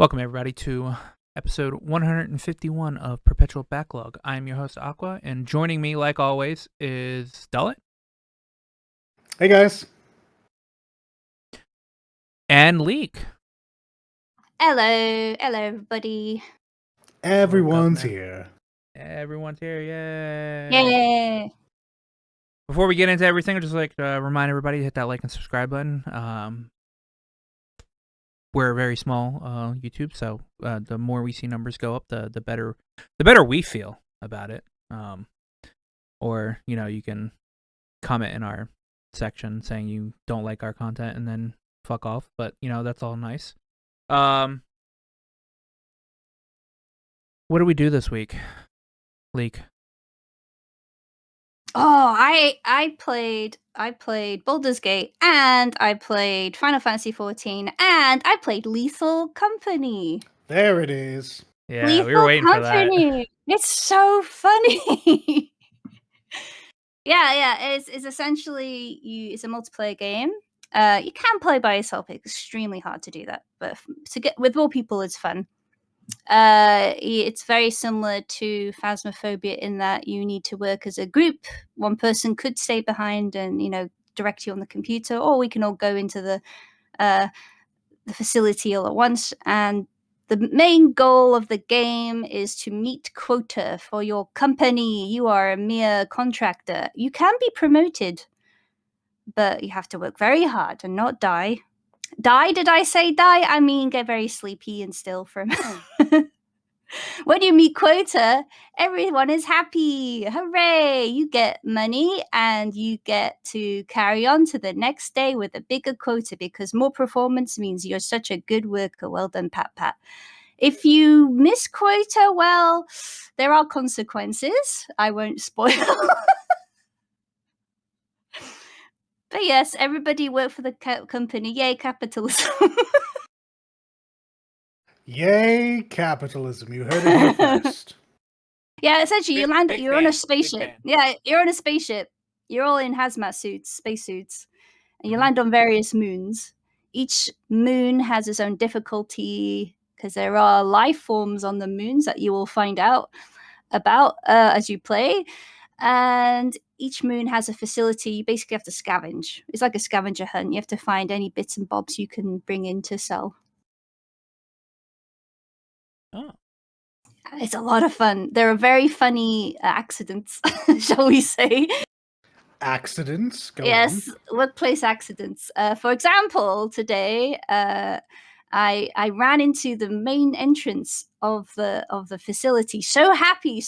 Welcome, everybody, to episode 151 of Perpetual Backlog. I'm your host, Aqua, and joining me, like always, is Dullet. Hey, guys. And Leek. Hello, everybody. Everyone's here. Everyone's here, yay! Yay! Before we get into everything, I'd just like to remind everybody to hit that like and subscribe button. We're a very small YouTube, so the more we see numbers go up, the better we feel about it. Or you can comment in our section saying you don't like our content and then fuck off. But that's all nice. What do we do this week, Leek? Oh, I played Baldur's Gate, and I played Final Fantasy 14, and I played Lethal Company. There it is. Yeah, we were waiting for that. It's so funny. Yeah. It's essentially it's a multiplayer game. You can play by yourself. It's extremely hard to do that, but to get with more people, it's fun. It's very similar to Phasmophobia in that you need to work as a group. One person could stay behind and direct you on the computer, or we can all go into the facility all at once. And the main goal of the game is to meet quota for your company. You are a mere contractor. You can be promoted, but you have to work very hard and not die. Did I say die? I mean get very sleepy and still from when you meet quota, everyone is happy. Hooray! You get money and you get to carry on to the next day with a bigger quota because more performance means you're such a good worker. Well done, Pat. If you miss quota, well, there are consequences. I won't spoil. But yes, everybody work for the company. Yay, capitalism. Yay, capitalism. You heard it here first. Yeah, essentially, you're on a spaceship. fan. Yeah, you're on a spaceship. You're all in hazmat suits, spacesuits, and you land on various moons. Each moon has its own difficulty because there are life forms on the moons that you will find out about as you play. And each moon has a facility. You basically have to scavenge. It's like a scavenger hunt. You have to find any bits and bobs you can bring in to sell. Oh. It's a lot of fun. There are very funny accidents, shall we say. Accidents? Go Yes, on. workplace accidents. For example, today I ran into the main entrance of the facility. So happy,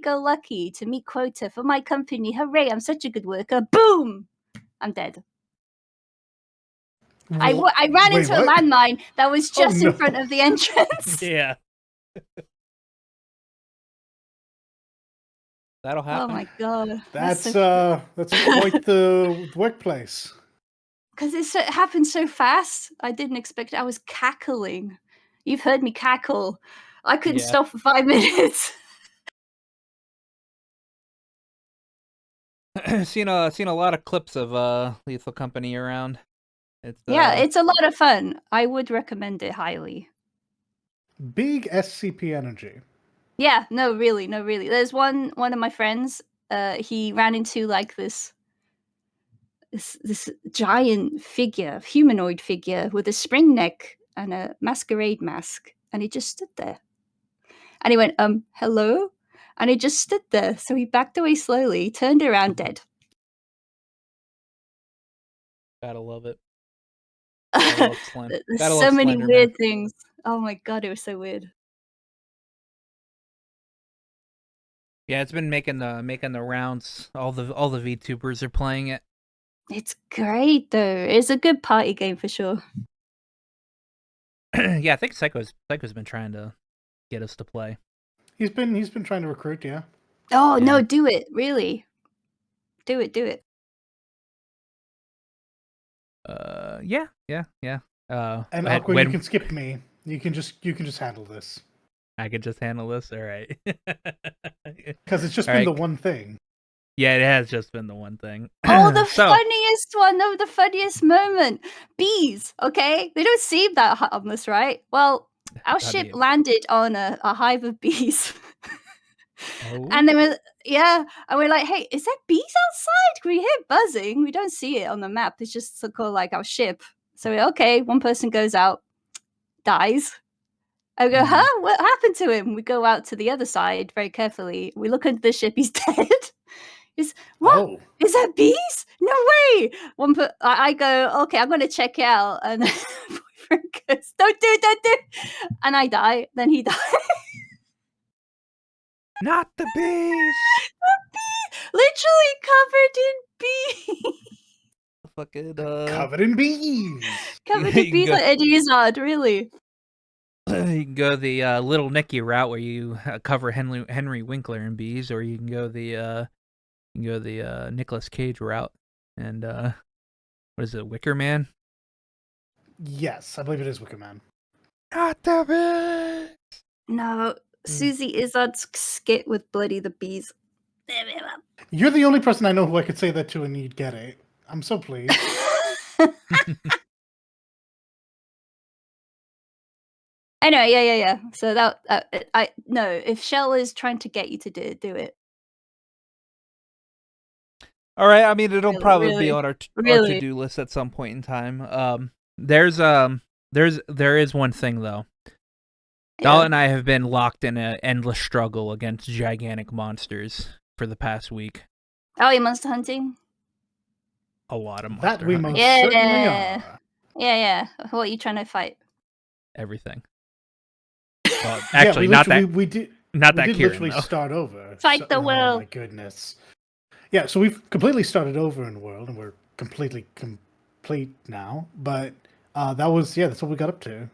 go lucky to meet quota for my company. Hooray! I'm such a good worker. Boom! I'm dead. I ran into a landmine that was just in front of the entrance. Yeah. That'll happen. Oh my god. That's quite the workplace. Because it happened so fast. I didn't expect it. I was cackling. You've heard me cackle. I couldn't stop for 5 minutes. seen a lot of clips of Lethal Company around. It's a lot of fun. I would recommend it highly. Big SCP energy. Yeah, no, really. There's one of my friends. He ran into like this giant figure, humanoid figure with a spring neck and a masquerade mask, and he just stood there. And he went, hello? And he just stood there. So he backed away slowly, turned around, dead. Gotta love it. There's so many weird things. Oh my god, it was so weird. Yeah, it's been making the rounds. All the VTubers are playing it. It's great though. It's a good party game for sure. Yeah, I think Psycho's been trying to get us to play. He's been trying to recruit, yeah. Oh no, do it, really. Do it. Yeah. And Aqua, you can skip me. You can just handle this. I can just handle this, all right. Because it's just been the one thing. Yeah, it has just been the one thing. Oh, the funniest one, the funniest moment. Bees, okay? They don't seem that harmless, right? Well, Our ship landed on a hive of bees. Oh. And they were, and we're like, hey, is there bees outside? We hear buzzing. We don't see it on the map. It's just called like our ship. So we're okay. One person goes out, dies. I go, huh? What happened to him? We go out to the other side very carefully. We look into the ship. He's dead. What? Oh. Is that bees? No way. I go, okay, I'm going to check out. And my boyfriend goes, don't do. And I die. Then he dies. Not the bees. Literally covered in bees. Fucking covered in bees. Covered in bees like Eddie Izzard, really. You can go the Little Nicky route where you cover Henry Winkler in bees, or you can go the Nicolas Cage route and what is it, Wicker Man? Yes, I believe it is Wicker Man. Not the bees. No, Susie Izzard's skit with Bloody the Bees. You're the only person I know who I could say that to and you'd get it. I'm so pleased. I know, yeah. So that no, if Shell is trying to get you to do it. All right, I mean it'll probably be on our to-do list at some point in time. There is one thing though. Dala and I have been locked in an endless struggle against gigantic monsters for the past week. Oh, you're monster hunting? A lot of monster hunting. That we most certainly are. Yeah. What are you trying to fight? Everything. Well, actually, not that. We did literally start over. Fight the world. Oh my goodness. Yeah, so we've completely started over in the world, and we're completely complete now. But that's what we got up to.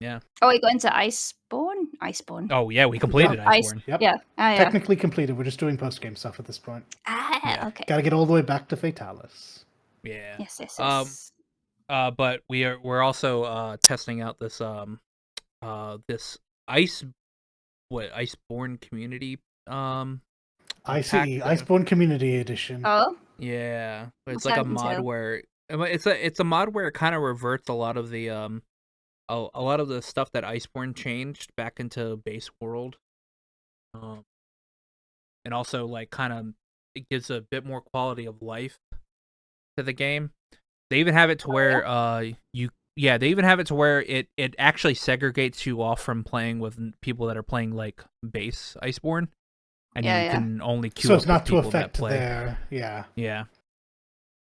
Yeah. Oh, we got into Iceborne. Oh yeah, we completed Iceborne. Yep. Yeah. Technically completed. We're just doing post game stuff at this point. Okay. Got to get all the way back to Fatalis. Yeah. Yes. But we're also testing out this this Iceborne community I see Iceborne Community Edition. Oh. Yeah, but it's like a mod where it's a mod where it kind of reverts a lot of the a lot of the stuff that Iceborne changed back into base world, and also like kind of it gives a bit more quality of life to the game. They even have it to where they even have it to where it actually segregates you off from playing with people that are playing like base Iceborne. And you can only queue up with people that play. Yeah.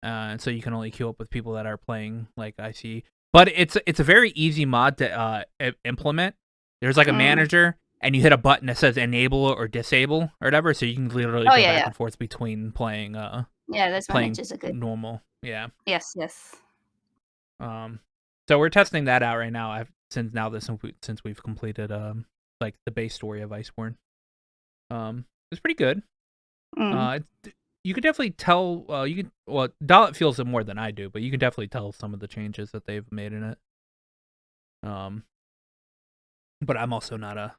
And so you can only queue up with people that are playing like IC. But it's a very easy mod to implement. There's like a manager, and you hit a button that says enable or disable or whatever, so you can literally go back and forth between playing. Those managers are good. Normal. Yeah. Yes. So we're testing that out right now. Since we've completed like the base story of Iceborne. It's pretty good. You could definitely tell. Dalit feels it more than I do, but you can definitely tell some of the changes that they've made in it. But I'm also not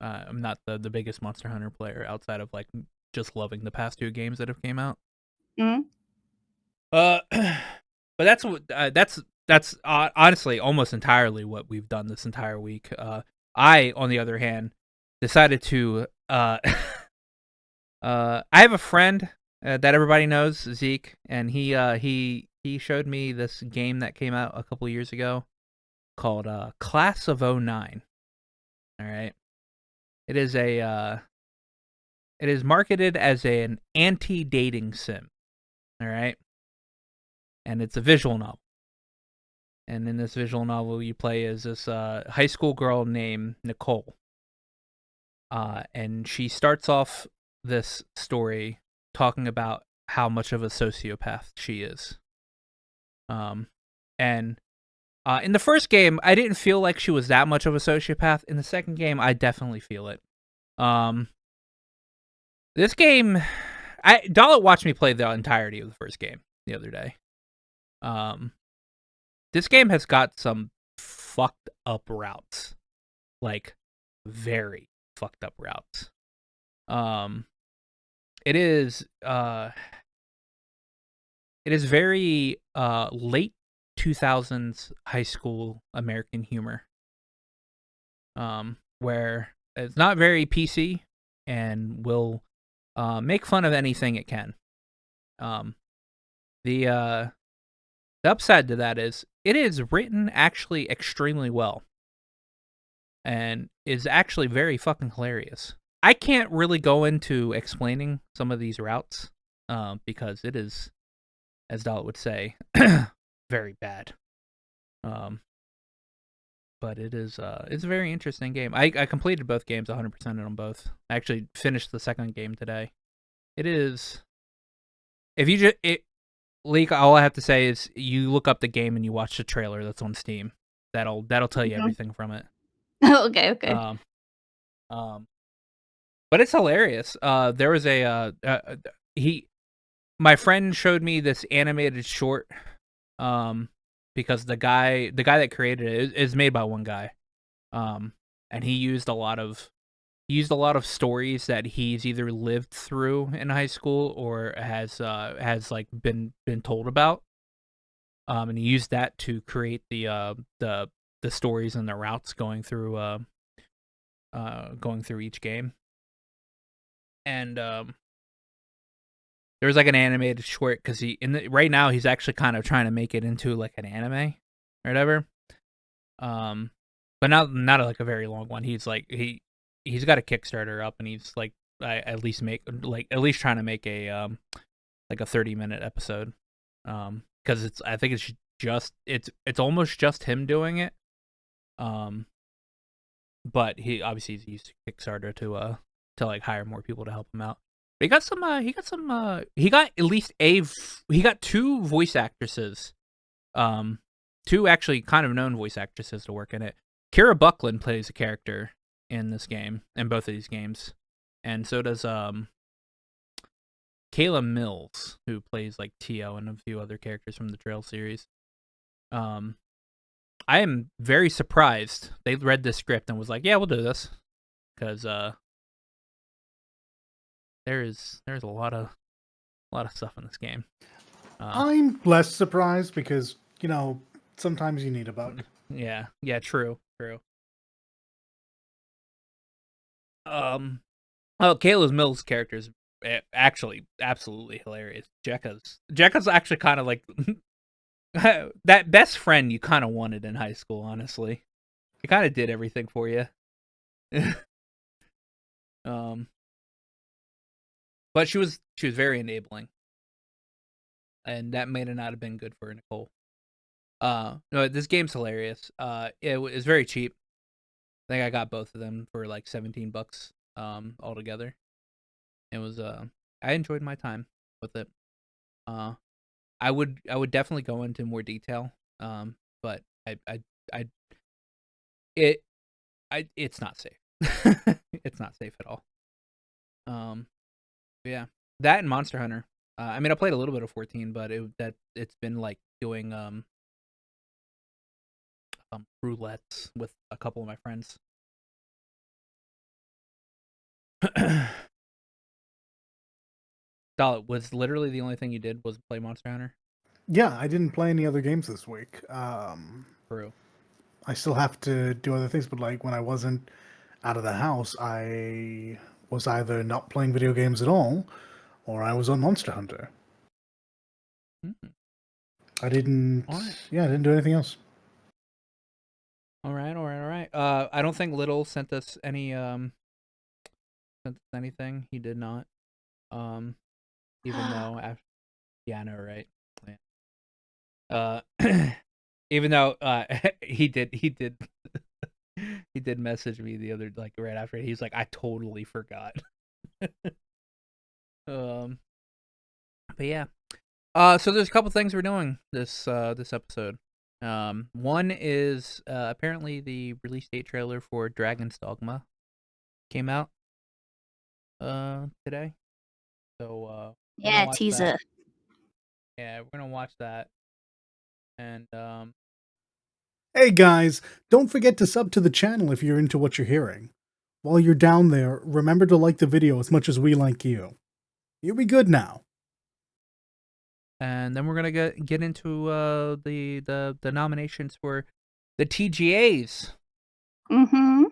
I'm not the biggest Monster Hunter player outside of like just loving the past 2 games that have came out. But that's honestly almost entirely what we've done this entire week. I, on the other hand, decided to I have a friend that everybody knows, Zeke, and he showed me this game that came out a couple years ago called Class of 09. All right. It is marketed as an anti-dating sim. All right. And it's a visual novel. And in this visual novel, you play as this high school girl named Nicole. And she starts off this story talking about how much of a sociopath she is. And in the first game, I didn't feel like she was that much of a sociopath. In the second game, I definitely feel it. This game, Dalit watched me play the entirety of the first game the other day. This game has got some fucked up routes. Like, very fucked up routes. It is very late 2000s high school American humor. where it's not very PC and will make fun of anything it can. The upside to that is it is written actually extremely well and is actually very fucking hilarious. I can't really go into explaining some of these routes because it is, as Dalit would say, very bad. But it's a very interesting game. I completed both games 100% on them both. I actually finished the second game today. It is, if you just Leak, all I have to say is you look up the game and you watch the trailer that's on Steam. That'll tell you everything from it. Okay. But it's hilarious. There was my friend showed me this animated short, because the guy that created it is made by one guy, and he used a lot of stories that he's either lived through in high school or has like been told about, and he used that to create the stories and the routes going through each game. And there's like an animated short because right now he's actually kind of trying to make it into like an anime or whatever, but not like a very long one. He's like he's got a Kickstarter up and he's like at least trying to make a like a 30-minute episode, because I think it's almost just him doing it, but he obviously he's used Kickstarter to like hire more people to help him out. But he got two voice actresses, two actually kind of known voice actresses to work in it. Kira Buckland plays a character in this game, in both of these games, and so does Kayla Mills, who plays like Tio and a few other characters from the Trail series. I am very surprised they read this script and was like, "Yeah, we'll do this," because there's a lot of stuff in this game. I'm less surprised because sometimes you need a bug. Yeah, true. Kayla Mills' character is actually absolutely hilarious. Jekka's actually kind of like that best friend you kind of wanted in high school, honestly. It kind of did everything for you. But she was very enabling, and that may not have been good for Nicole. No, this game's hilarious. It was very cheap. I think I got both of them for like $17 altogether. It was I enjoyed my time with it. I would definitely go into more detail, but it's not safe. It's not safe at all. Yeah, that and Monster Hunter. I mean, I played a little bit of 14, but it's been like doing roulettes with a couple of my friends. Dalit, was literally the only thing you did was play Monster Hunter? Yeah, I didn't play any other games this week. True. I still have to do other things, but like when I wasn't out of the house, I was either not playing video games at all, or I was on Monster Hunter. I didn't. Right. Yeah, I didn't do anything else. All right. I don't think Little sent us anything. He did not. Even though, yeah, I know, right? Even though he did he did message me the other, like right after. He's like, I totally forgot. But yeah. So there's a couple things we're doing this episode. One is apparently the release date trailer for Dragon's Dogma came out today. So yeah, teaser. That. Yeah, we're gonna watch that. And Hey guys, don't forget to sub to the channel if you're into what you're hearing. While you're down there, remember to like the video as much as we like you. You'll be good now. And then we're gonna get into the nominations for the TGAs. Mm-hmm.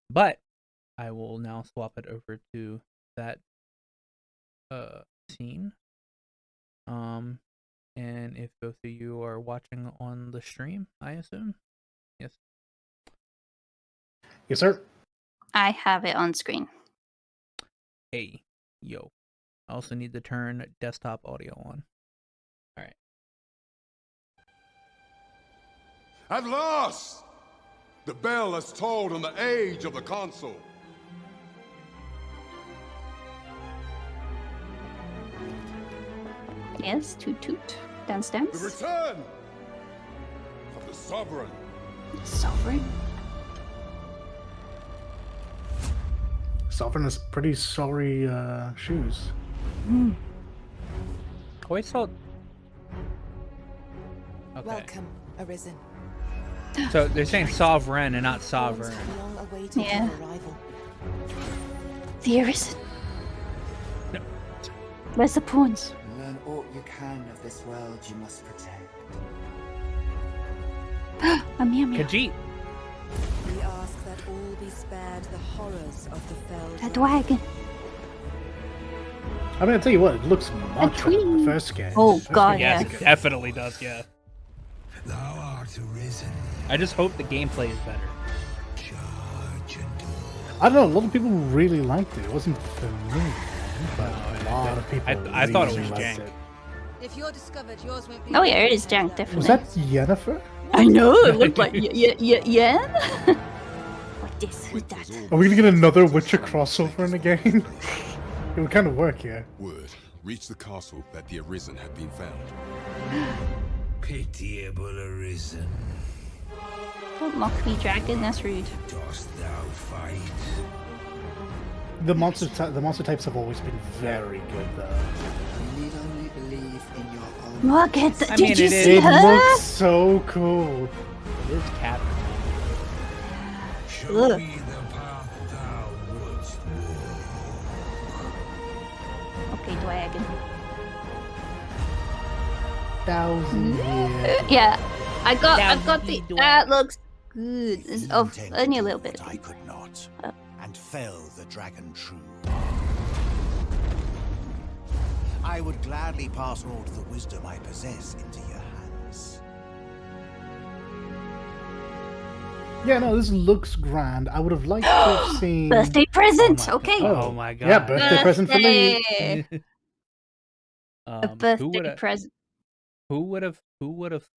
But I will now swap it over to that scene. And if both of you are watching on the stream, I assume. Yes. Yes, sir. I have it on screen. Hey, yo. I also need to turn desktop audio on. All right. At last! The bell has tolled on the age of the console. Yes, toot toot. Dance The dance. return of the sovereign. Sovereign. Sovereign has pretty sorry shoes. Always thought. Okay. Welcome, Arisen. So they're saying sovereign and not sovereign. Yeah. The Arisen. No. Where's the pawns? Learn all you can of this world you must protect. A meow meow. Khajiit. We ask that all be spared the horrors of the fell. A dragon. I mean, I'll tell you what, it looks much better than the tween. first game. Oh, First God, game Yes, was it good. definitely does. Yeah. Thou art arisen, I just hope the gameplay is better. charge and I don't know, a lot of people really liked it. It wasn't for me, but a lot of people I thought it really was liked jank. it. If you're discovered, yours won't be. Oh yeah, it is jank, definitely. Was that Yennefer? I know, it looked like yeah. What this? Who's that? Are we gonna get another Witcher crossover in the game? It would kind of work, yeah. Word reached the castle that the Arisen had been found. pitiable arisen. Don't mock me, dragon. That's rude. Dost thou fight? The monster types have always been very good, though. You need only believe in your own. Look at the. I Did mean, you it see It her? looks so cool. It is cat. Show Ugh. me the path thou wouldst walk. Okay, dragon. 1,000 years. Yeah, I got the. Thousand That looks good. It's, oh, Intend only to a little do bit. what I could not, Oh. and fell the dragon true. I would gladly pass all the wisdom I possess into your hands. Yeah, no, this looks grand. I would have liked to have seen... Birthday present. Oh my Okay. God. Oh my god. Yeah, birthday present for me. Birthday. A Who birthday present. would have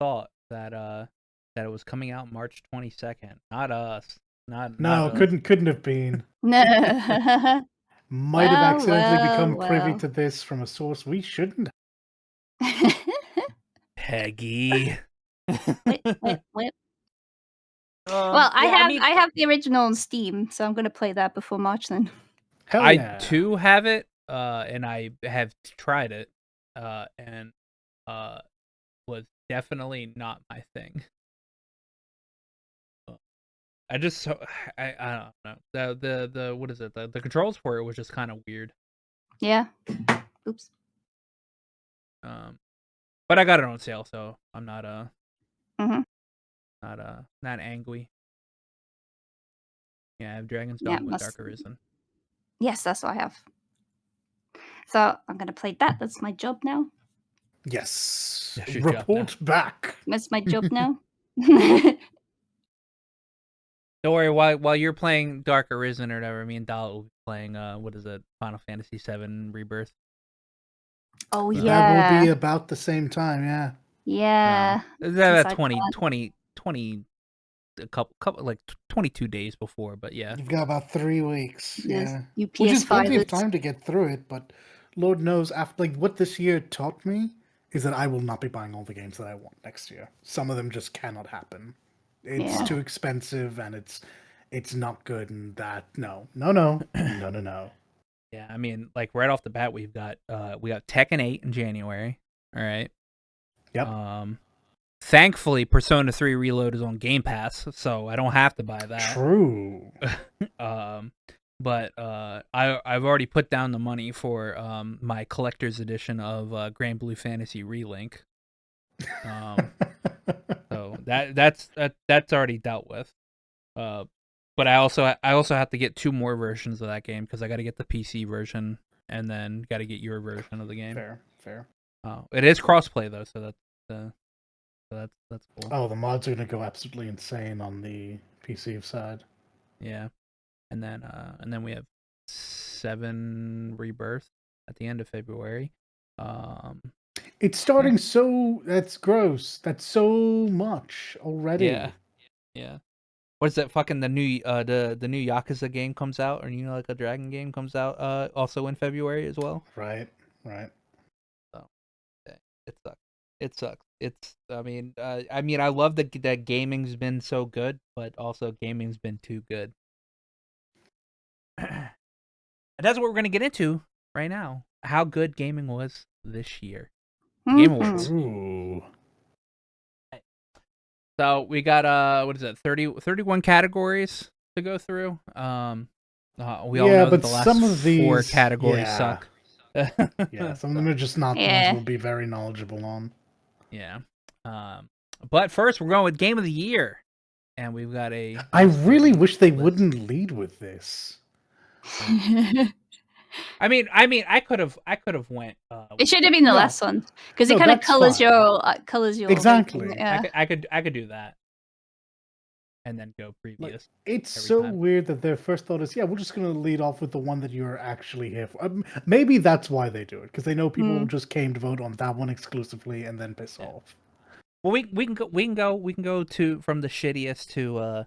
thought that that it was coming out March 22nd? Not us. Not No, us. couldn't have been. No. Might have accidentally become well. privy to this from a source we shouldn't. Peggy. wait. Well, I have the original on Steam, so I'm gonna play that before March then. Hell I yeah. too have it, and I have tried it, and was definitely not my thing. I just I don't know, the what is it, the controls for it was just kind of weird. Yeah. Oops. But I got it on sale, so I'm not Mhm. not angry. Yeah, I have Dragon's Yeah, Dogma with must- Dark Arisen. Yes, that's what I have. So I'm gonna play that. That's my job now. Yes. That's your job Report back. That's my job now. Don't worry, while you're playing Dark Arisen or whatever, me and Dal will be playing what is it, Final Fantasy VII Rebirth. Oh That yeah. will be about the same time, yeah. Yeah. That Since I 20 a couple like 22 days before, but yeah. You've got about 3 weeks. Yes, Yeah. you Which is plenty of PS5. time to get through it, but Lord knows, after like what this year taught me is that I will not be buying all the games that I want next year. Some of them just cannot happen. It's Yeah. too expensive and it's not good, and that no. Yeah, I mean, like right off the bat, we got Tekken 8 in January. All right. Yep. Thankfully, Persona 3 Reload is on Game Pass, so I don't have to buy that. True. But I've already put down the money for my collector's edition of Grand Blue Fantasy Relink. So that's already dealt with. But I also have to get 2 more versions of that game because I got to get the PC version and then got to get your version of the game. Fair. It is crossplay though, so that's cool. Oh, the mods are gonna go absolutely insane on the PC side. Yeah, and then we have 7 Rebirth at the end of February. It's starting so. That's gross. That's so much already. Yeah. What is that? Fucking the new Yakuza game comes out, or like a Dragon game comes out. Also in February as well. Right. So, yeah, it sucks. It sucks. I mean, I love that gaming's been so good, but also gaming's been too good. And that's what we're gonna get into right now. How good gaming was this year. Game Awards. Ooh. So we got what is it? 31 categories to go through. We all know that the last some of these 4 categories suck. Yeah, some of them are just not the ones we'll be very knowledgeable on. Yeah. But first we're going with Game of the Year. And we've got a I really wish they wouldn't lead with this. I mean, I could have went. It should have been the last one because it kind of colors your exactly. Yeah. I could do that, and then go previous. Like, it's so weird that their first thought is, we're just gonna lead off with the one that you're actually here for. Maybe that's why they do it, because they know people just came to vote on that one exclusively and then piss off. Well, we can go to from the shittiest to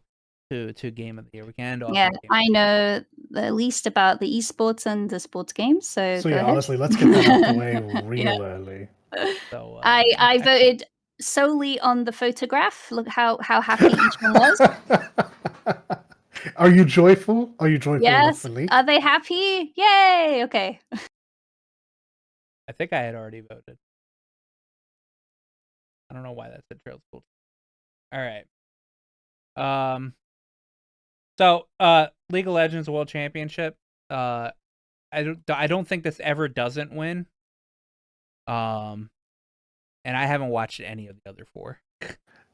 Game of the Year. We can end off. Yeah, I know the least about the esports and the sports games. So yeah, honestly, let's get that out of the way real early. So I voted solely on the photograph. Look how happy each one was. Are you joyful? Are you joyful? Yes. Are they happy? Yay! Okay. I think I had already voted. I don't know why that said Trails Cool. All right. So, League of Legends World Championship. I don't think this ever doesn't win. And I haven't watched any of the other 4.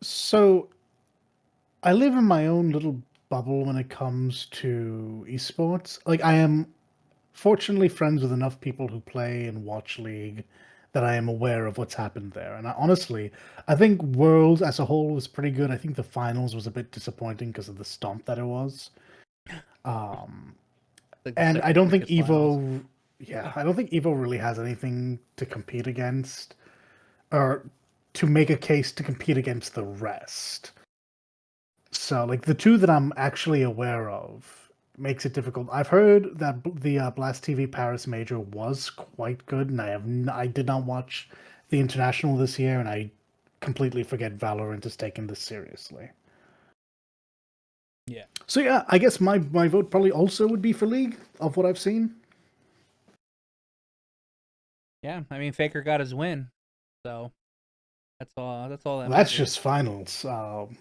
So, I live in my own little bubble when it comes to esports. Like, I am fortunately friends with enough people who play and watch League that I am aware of what's happened there. And honestly, I think Worlds as a whole was pretty good. I think the finals was a bit disappointing because of the stomp that it was. And I don't think Evo... Yeah, I don't think Evo really has anything to compete against, or to make a case to compete against the rest. So, like, the 2 that I'm actually aware of makes it difficult. I've heard that the Blast TV Paris Major was quite good, and I did not watch the International this year, and I completely forget Valorant is taking this seriously. Yeah. So yeah, I guess my vote probably also would be for League, of what I've seen. Yeah, I mean, Faker got his win, so that's all. That's just finals.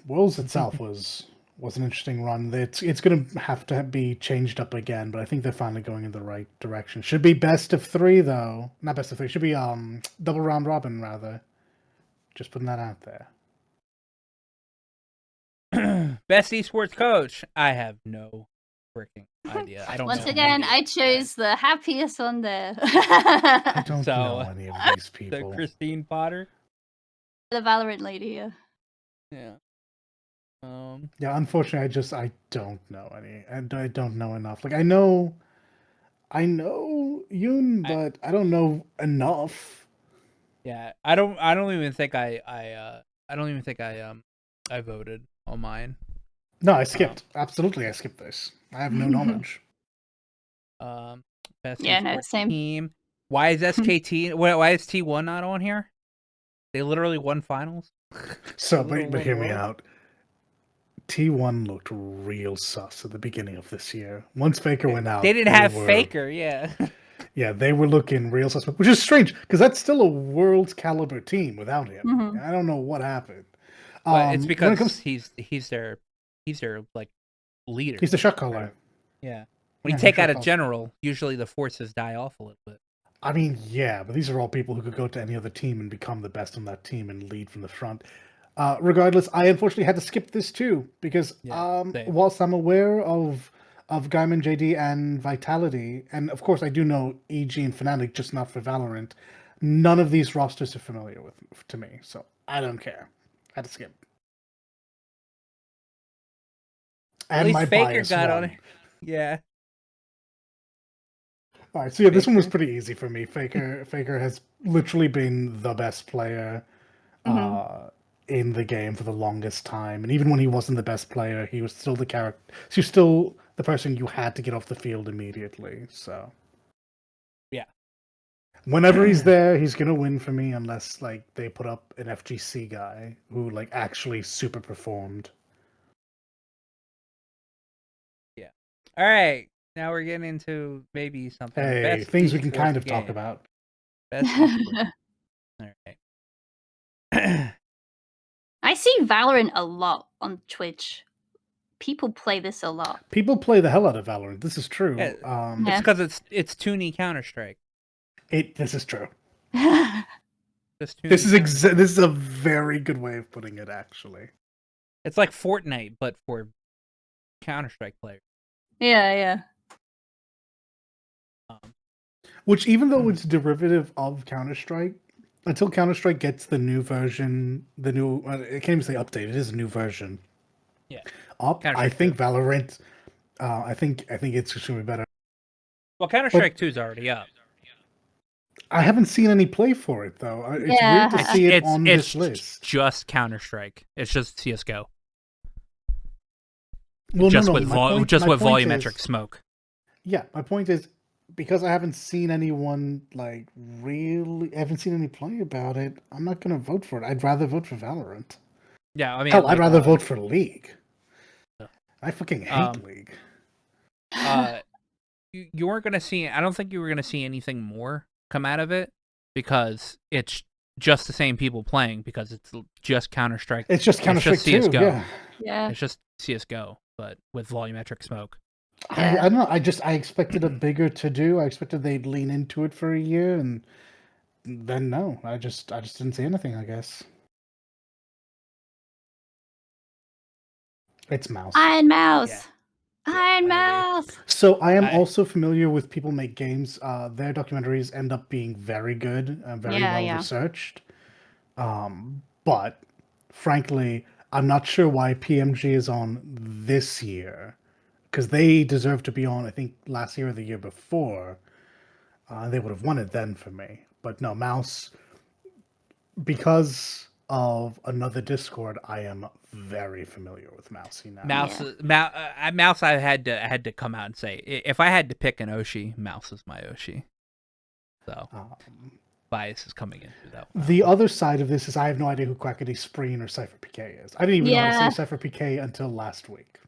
Worlds itself was an interesting run. It's going to have to be changed up again, but I think they're finally going in the right direction. Should be best of 3 though, not best of 3. Should be double round robin rather. Just putting that out there. Best esports coach. I have no freaking idea. I don't. Once again, I chose the happiest one there. I don't know any of these people. The Christine Potter, the Valorant lady. Yeah. Yeah. Unfortunately, I don't know any, and I don't know enough. Like I know Yoon, but I don't know enough. Yeah, I don't even think I voted on mine. No, I skipped. Absolutely, I skipped this. I have no knowledge. Best same. team. Why is SKT? Why is T1 not on here? They literally won finals. So, but hear me out. T1 looked real sus at the beginning of this year. Once Faker went out, they didn't have Faker. Yeah. Yeah, they were looking real suspect, which is strange because that's still a world's caliber team without him. Mm-hmm. I don't know what happened. It's because he's their like leader. He's the shot caller. Yeah. When you take out a general, usually the forces die off a little bit. I mean, yeah, but these are all people who could go to any other team and become the best on that team and lead from the front. Regardless, I unfortunately had to skip this too because same. whilst I'm aware of Gaiman, JD, and Vitality, and of course I do know EG and Fnatic, just not for Valorant. None of these rosters are familiar with to me, so I don't care. I had to skip. At And least my Faker bias got won. on it. Yeah. All right, so yeah, this one was Faker. pretty easy for me. Faker has literally been the best player in the game for the longest time, and even when he wasn't the best player, he was still the character. He was still the person you had to get off the field immediately. So Yeah. whenever he's there, he's gonna win for me, unless like they put up an FGC guy who like actually super performed. Yeah. All right. Now we're getting into maybe something. Hey, Best things we can esports kind of game. talk about. Best esports. All right. I see Valorant a lot on Twitch. People play this a lot. People play the hell out of Valorant. This is true. Yeah, Yeah. It's because it's toony Counter Strike. This is true. This is a very good way of putting it, actually. It's like Fortnite, but for Counter Strike players. Yeah. Which, even though it's derivative of Counter Strike, until Counter Strike gets the new version, I can't even say update. It is a new version. Yeah. Up, I think Valorant. I think it's just gonna be better. Well, Counter Strike 2 is already up. I haven't seen any play for it though. It's weird to see it on this list. Just Counter Strike. It's just CS:GO. Well, just no, with volumetric smoke. Yeah, my point is because I haven't seen anyone I haven't seen any play about it. I'm not gonna vote for it. I'd rather vote for Valorant. Yeah, I mean, hell, I'd rather vote for League. I fucking hate League. You weren't gonna see. I don't think you were gonna see anything more come out of it because it's just the same people playing because it's just Counter Strike. It's just Counter Strike 2. Yeah. It's just CS:GO, but with volumetric smoke. I don't know. I expected a bigger to do. I expected they'd lean into it for a year, and then no. I just didn't see anything. I guess it's Mouse. Iron Mouse. Yeah. Iron Mouse. So I am also familiar with People Make Games. Their documentaries end up being very good and very well researched. But frankly, I'm not sure why PMG is on this year, because they deserve to be on, I think, last year or the year before. They would have won it then for me. But no, Mouse, because of another Discord, I am very familiar with Mousey now. Mouse, I had to come out and say, if I had to pick an Oshi, Mouse is my Oshi. So bias is coming into that one. The other side of this is I have no idea who Quackity Spreen or Cypher PK is. I didn't even know how to say Cypher PK until last week.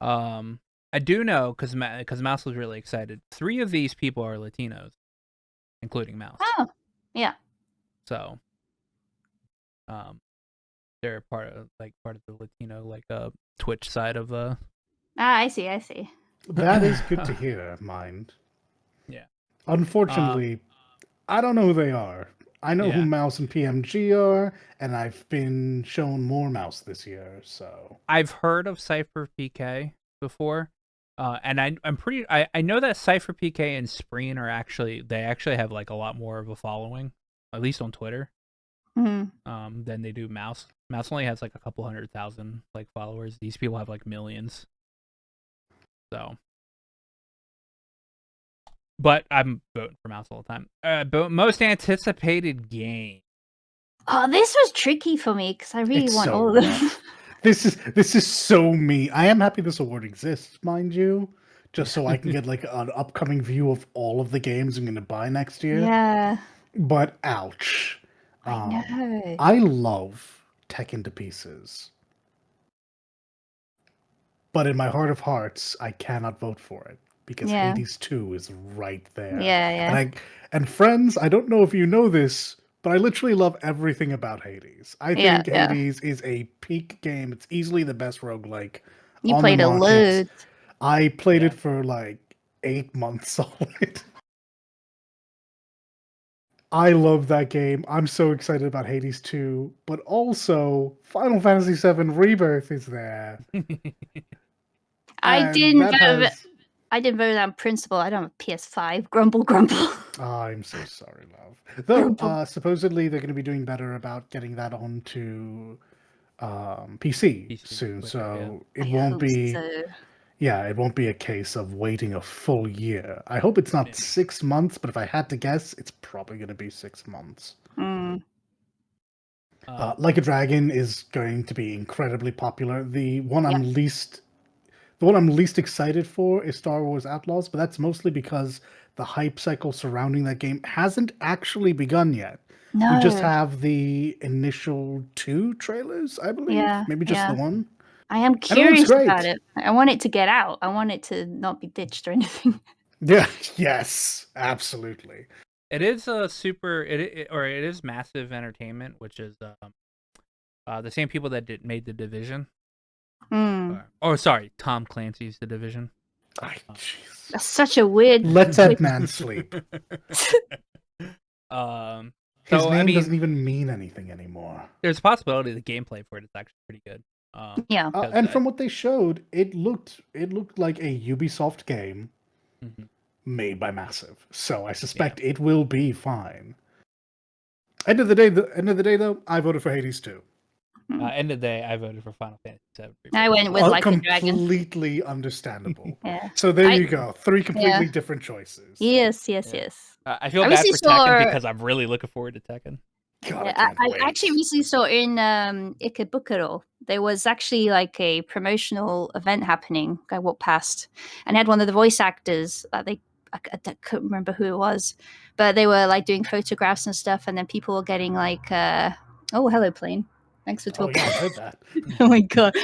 I do know because Mouse was really excited. 3 of these people are Latinos, including Mouse. Oh, yeah. So, they're part of the Latino Twitch side of the. I see. That is good to hear. Mind. Yeah. Unfortunately, I don't know who they are. I know who Mouse and PMG are, and I've been shown more Mouse this year. So I've heard of Cypher PK before, and I know that Cypher PK and Spreen are actually have a lot more of a following, at least on Twitter. Mm-hmm. Than they do Mouse. Mouse only has a couple 100,000 followers. These people have millions. So, but I'm voting for Mouse all the time. But most anticipated game. Oh, this was tricky for me because I really want all of them. This is so me. I am happy this award exists, mind you, just so I can get an upcoming view of all of the games I'm going to buy next year. Yeah. But ouch. I know. I love Tekken to pieces. But in my heart of hearts, I cannot vote for it because Hades 2 is right there. Yeah. And friends, I don't know if you know this, but I literally love everything about Hades. I think Hades is a peak game. It's easily the best roguelike. You played a load. I played it for 8 months solid. I love that game. I'm so excited about Hades 2, but also Final Fantasy 7 Rebirth is there. I And didn't that vote. has I didn't vote on principle. I don't have a PS5. Grumble, grumble. Oh, I'm so sorry, love. Though Grumble. supposedly they're going to be doing better about getting that onto PC PC soon, quicker, yeah. so it I won't hope be. so. Yeah, it won't be a case of waiting a full year. I hope it's not Yeah. 6 months, but if I had to guess, it's probably going to be 6 months. Mm. Like a Dragon is going to be incredibly popular. The one Yep. I'm least excited for is Star Wars Outlaws, but that's mostly because the hype cycle surrounding that game hasn't actually begun yet. We just No. have the initial 2 trailers, I believe. Yeah, Maybe just the yeah. one. I am And it looks curious about great. it. I want it to get out. I want it to not be ditched or anything. Yeah, yes, absolutely. It is a it is massive entertainment, which is the same people that made The Division. Mm. Sorry, Tom Clancy's The Division. Jeez. That's such a weird. Let that man sleep. His So name I mean, doesn't even mean anything anymore. there's a possibility the gameplay for it is actually pretty good. Yeah. And from what they showed, it looked like a Ubisoft game Mhm. made by Massive. So I suspect it will be fine. End of the day, though, I voted for Hades 2. End of the day, I voted for Final Fantasy VII. I went with Like a Dragon. Completely understandable. Yeah. So there you go. 3 completely different choices. Yes. Yeah. Yes. I feel I bad for recently saw- Tekken because I'm really looking forward to Tekken. God, Yeah, I can't I wait. actually recently saw in Ikebukuro, there was actually like a promotional event happening. I walked past and had one of the voice actors. I couldn't remember who it was, but they were like doing photographs and stuff, and then people were getting like, oh, hello, plane. Thanks for Oh talking. yeah, I heard that. Oh my god,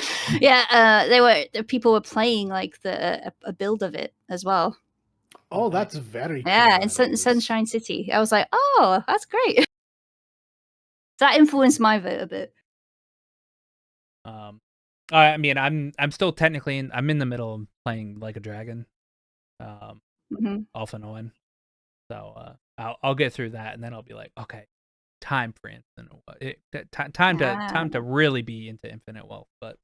yeah. The people were playing like a build of it as well. Oh, that's very cool. Yeah, in that is. Sunshine City. I was like, oh, that's great. That influenced my vote a bit. I mean, I'm still technically I'm in the middle of playing Like a Dragon, Mhm. Alpha Noen. So I'll get through that, and then I'll be like, okay, time for Infinite Wealth. Time to really be into Infinite Wealth. But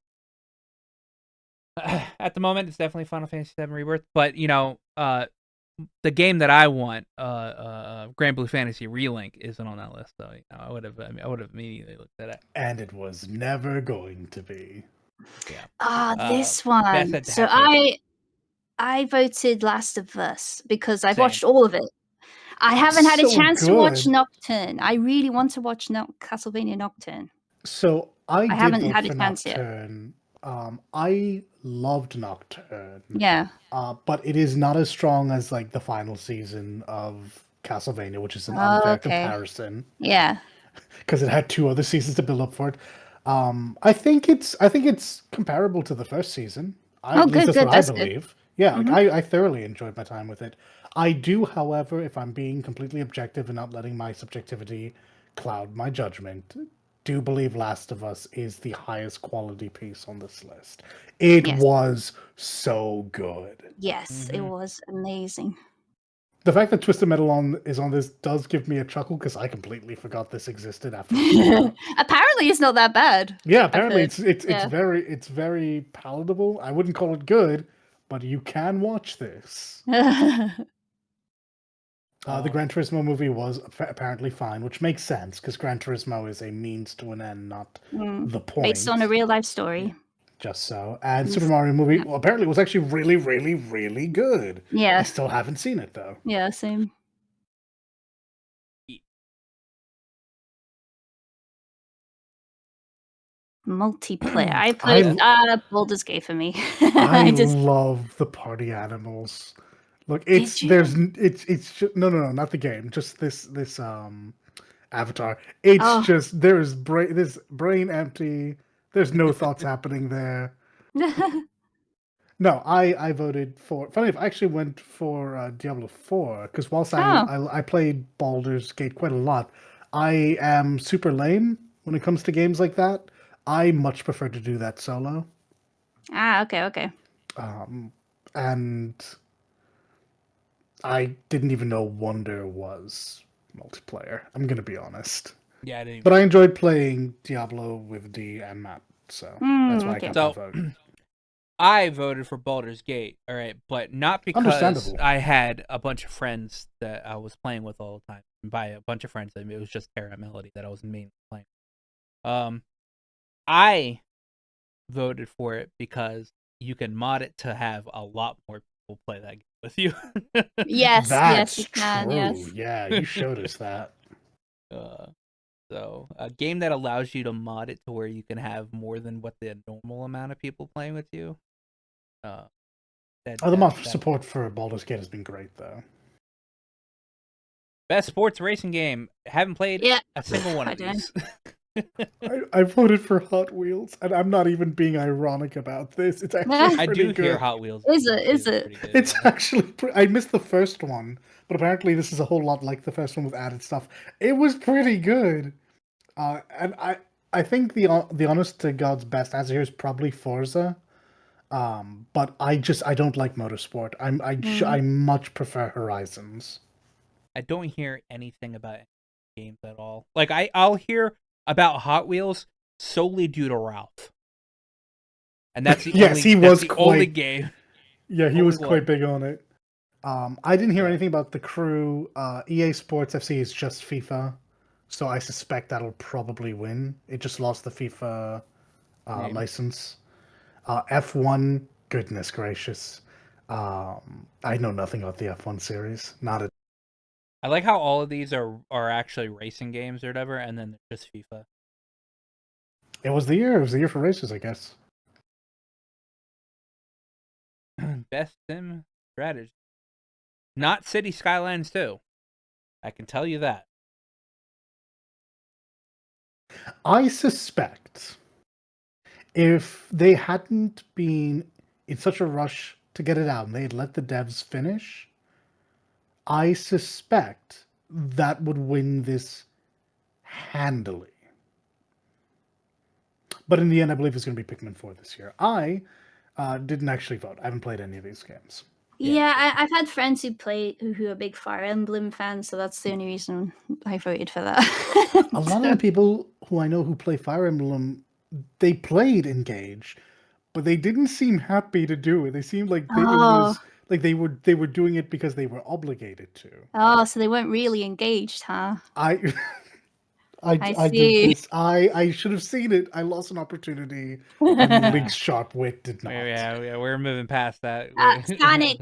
at the moment, it's definitely Final Fantasy VII Rebirth. But you know, the game that I want, Grand Blue Fantasy Relink, isn't on that list. So you know, I would have immediately looked at it. And it was never going to be. Yeah. This one. Best So Adaptation. I voted Last of Us because I've Same. watched all of it. I haven't had a So chance to watch good. Nocturne. I really want to watch Castlevania Nocturne. So I did haven't vote had a for chance yet. Nocturne. I loved Nocturne. Yeah. But it is not as strong as like the final season of Castlevania, which is an unfair comparison. Yeah. Because it had 2 other seasons to build up for it. I think it's comparable to the first season. At least that's what I believe. Yeah, like I thoroughly enjoyed my time with it. I do, however, if I'm being completely objective and not letting my subjectivity cloud my judgment, do believe Last of Us is the highest quality piece on this list. It was so good. Yes, it was amazing. The fact that Twisted Metal is on this does give me a chuckle because I completely forgot this existed after. Apparently, it's not that bad. Yeah, apparently it's very palatable. I wouldn't call it good, but you can watch this. The Gran Turismo movie was apparently fine, which makes sense because Gran Turismo is a means to an end, not the point. Based on a real life story. Just so. And Super Mario movie apparently was actually really, really, really good. Yeah. I still haven't seen it though. Yeah, same. Multiplayer. I put Baldur's Gate for me. I love the party animals. Look, it's just, no, not the game. Just this avatar. It's just there's brain empty. There's no thoughts happening there. No, I voted for. Funny enough, I actually went for Diablo 4 because whilst I played Baldur's Gate quite a lot, I am super lame when it comes to games like that. I much prefer to do that solo. Okay. And I didn't even know Wonder was multiplayer. I'm gonna be honest. Yeah, I didn't. But I enjoyed playing Diablo with D and Matt, so that's why okay. I got So- my vote. I voted for Baldur's Gate, all right, but not because Understandable. I had a bunch of friends that I was playing with all the time. And by a bunch of friends, I mean it was just Terra Melody that I was mainly playing. I voted for it because you can mod it to have a lot more people play that game with you. Yes, That's yes, you can. true. Yes. Yeah, you showed us that. So a game that allows you to mod it to where you can have more than what the normal amount of people playing with you. The mod support for Baldur's Gate has been great, though. Best sports racing game. Haven't played Yeah. a single one I of don't. these. I voted for Hot Wheels, and I'm not even being ironic about this. It's actually I pretty do good. hear Hot Wheels. Is it? Is it? pretty good, It's yeah. actually I missed the first one, but apparently this is a whole lot like the first one with added stuff. It was pretty good, and I think the honest to God's best answer here is probably Forza, but I don't like motorsport. I much prefer Horizons. I don't hear anything about games at all. Like I'll hear about Hot Wheels solely due to Ralph, and that's the Yes, only, he that's was the quite- only game. Yeah, he Only was one. quite big on it. I didn't hear Yeah. anything about the crew. EA Sports FC is just FIFA, so I suspect that'll probably win. It just lost the FIFA Name. license. F1, goodness gracious. I know nothing about the F1 series. Not a. I like how all of these are actually racing games or whatever, and then they're just FIFA. It was the year. It was the year for races, I guess. Best sim strategy. Not City Skylines 2. I can tell you that. I suspect if they hadn't been in such a rush to get it out and they'd let the devs finish, I suspect that would win this handily. But in the end, I believe it's going to be Pikmin 4 this year. I didn't actually vote. I haven't played any of these games. Yeah, I've had friends who are big Fire Emblem fans, so that's the only reason I voted for that. A lot of the people who I know who play Fire Emblem, they played Engage, but they didn't seem happy to do it. They seemed like it was like they were doing it because they were obligated to. Oh, so they weren't really engaged, huh? I did see. this. I should have seen it. I lost an opportunity, and Link's sharp wit did not. Yeah, we're moving past that. Sonic.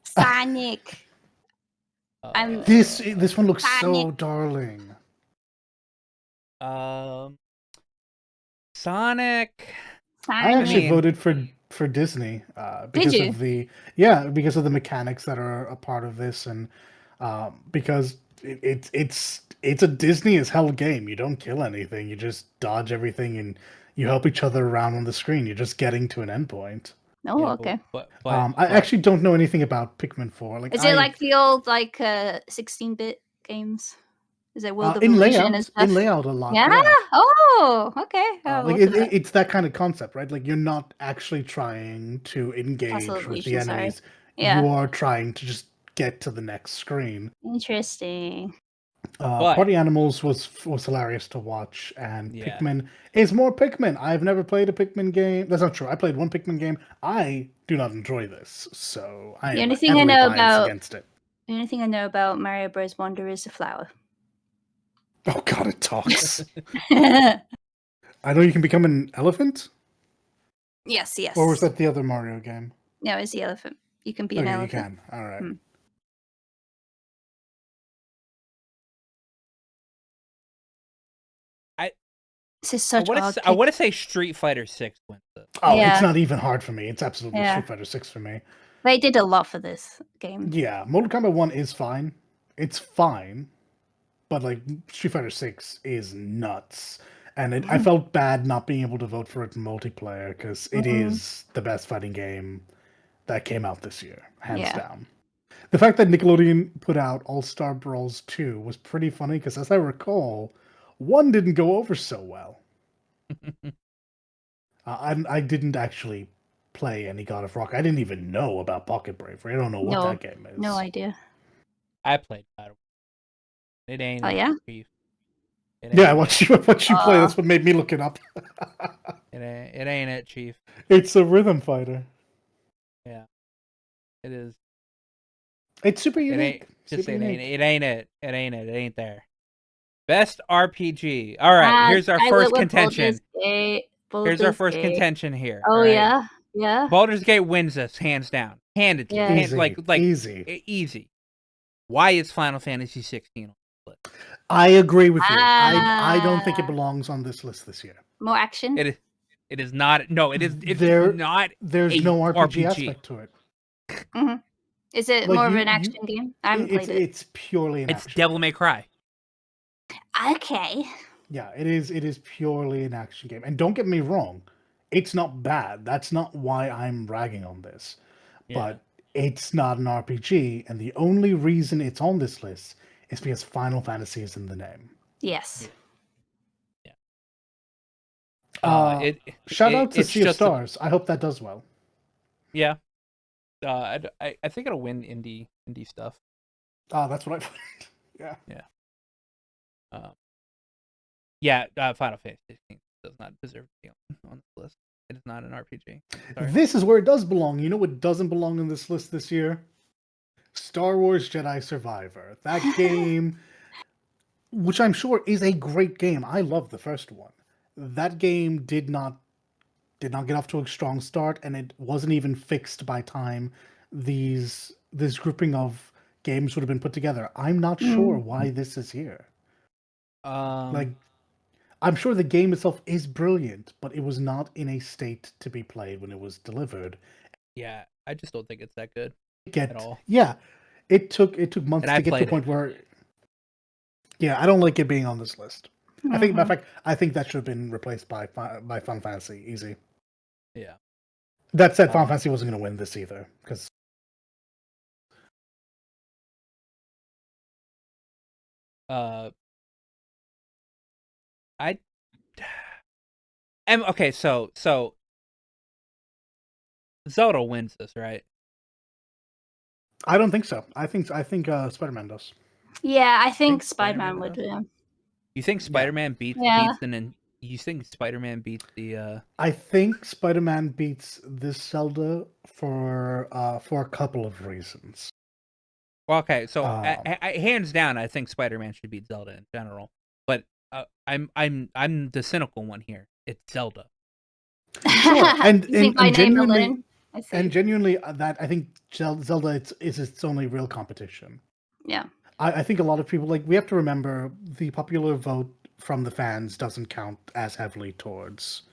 Sonic. This one looks so Sonic. darling. Sonic. I actually mean- voted for Disney because you? of the mechanics that are a part of this, and because it's a Disney as hell game. You don't kill anything. You just dodge everything, and you help each other around on the screen. You're just getting to an endpoint. Oh, Yeah, okay. But I actually don't know anything about Pikmin 4. Like, Is it like the old 16-bit games? Is it World of in Illusion and layout? stuff? In layout, a lot. Yeah. Yeah. Oh, okay. I'll Like look at that. it's that kind of concept, right? Like you're not actually trying to engage Puzzle with the illusion, sorry. enemies. Yeah. You are trying to just get to the next screen. Interesting. Party Animals was hilarious to watch, and Yeah. Pikmin is more Pikmin. I've never played a Pikmin game. That's not true. I played one Pikmin game. I do not enjoy this, so I The am only thing I heavily know biased about- against it. The only thing I know about Mario Bros. Wonder is a flower. Oh god, it talks. yes, I know you can become an elephant. yes. Or was that the other Mario game? No, it's the elephant. You can be an Okay, you elephant. can. All right. Hmm. This is such odd. I want to say Street Fighter 6 wins this. Oh, Yeah. it's not even hard for me. It's absolutely Yeah. Street Fighter 6 for me. They did a lot for this game. Yeah, Mortal Kombat 1 is fine. It's fine. But like Street Fighter 6 is nuts. And I felt bad not being able to vote for it in multiplayer because it is the best fighting game that came out this year, hands down. The fact that Nickelodeon put out All-Star Brawls 2 was pretty funny because, as I recall, 1 didn't go over so well. I didn't actually play any God of Rock. I didn't even know about Pocket Bravery. I don't know what that game is. No idea. I played God of It ain't. Oh, it, yeah? Chief. It Yeah, ain't what it. you play, that's what made me look it up. It ain't it, Chief. It's a rhythm fighter. Yeah, it is. It's super It ain't. unique. Just Super say it ain't. unique. It ain't it. It ain't it. It ain't there. Best RPG. All right, here's our I first went with contention. Here's our Baldur's first Gate. contention here. Oh, all right? yeah? Yeah? Baldur's Gate wins this hands down, handedly, Yeah. Easy, easy. easy. Why is Final Fantasy 16 on the list? I agree with you. I don't think it Ah. belongs on this list this year. More action? It is not. No, it is. It's There- not. There's a no RPG aspect to it. Mm-hmm. Is it Like, more of you- an you- action game? I haven't played it. It's purely an It's action. Devil May Cry. Okay. Yeah, it is. It is purely an action game. And don't get me wrong, it's not bad. That's not why I'm ragging on this. Yeah. But it's not an RPG, and the only reason it's on this list is because Final Fantasy is in the name. Yes. Shout out to it's Sea of just Stars. I hope that does well. Yeah. I think it'll win indie stuff. That's what I find. Yeah. Final Fantasy 16 does not deserve to be on this list. It is not an RPG. Sorry. This is where it does belong. You know what doesn't belong on this list this year? Star Wars Jedi Survivor. That game, which I'm sure is a great game. I love the first one. That game did not get off to a strong start, and it wasn't even fixed by time this grouping of games would have been put together. I'm not sure why this is here. Like, I'm sure the game itself is brilliant, but it was not in a state to be played when it was delivered. Yeah, I just don't think it's that good At at all. Yeah, it took months And I to get to a played point where. Yeah, I don't like it being on this list. I think, in fact, I think that should have been replaced by Final Fantasy. Easy. Yeah. That said, Final Fantasy wasn't going to win this either because. Okay, so Zelda wins this, right? I don't think so. I think Spider-Man does. Yeah, I think Spider-Man Spider-Man would win. You think Spider-Man beats you think Spider-Man beats the I think Spider-Man beats this Zelda for a couple of reasons. Well, okay, so hands down, I think Spider-Man should beat Zelda in general. But I'm the cynical one here. It's Zelda. Sure, and genuinely, alone? I see. and genuinely, that I think Zelda is its only real competition. Yeah. I think a lot of people, like, we have to remember the popular vote from the fans doesn't count as heavily towards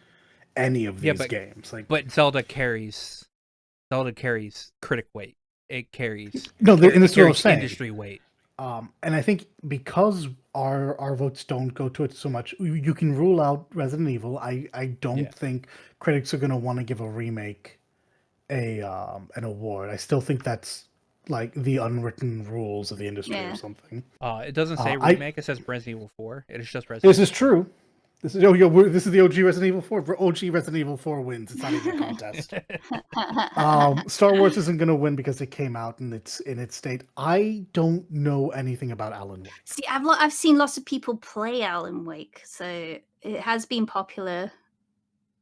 any of these games. Like, but Zelda carries critic weight. It carries and this is what I'm saying. Industry weight. And I think because our votes don't go to it so much, you can rule out Resident Evil. I don't think critics are going to want to give a remake an award. I still think that's like the unwritten rules of the industry or something. It doesn't say remake. It says Resident Evil 4. It is just Resident This is true. This is the OG Resident Evil 4. For OG Resident Evil 4 wins. It's not even a contest. Star Wars isn't going to win because it came out in its state. I don't know anything about Alan Wake. See, I've seen lots of people play Alan Wake, so it has been popular.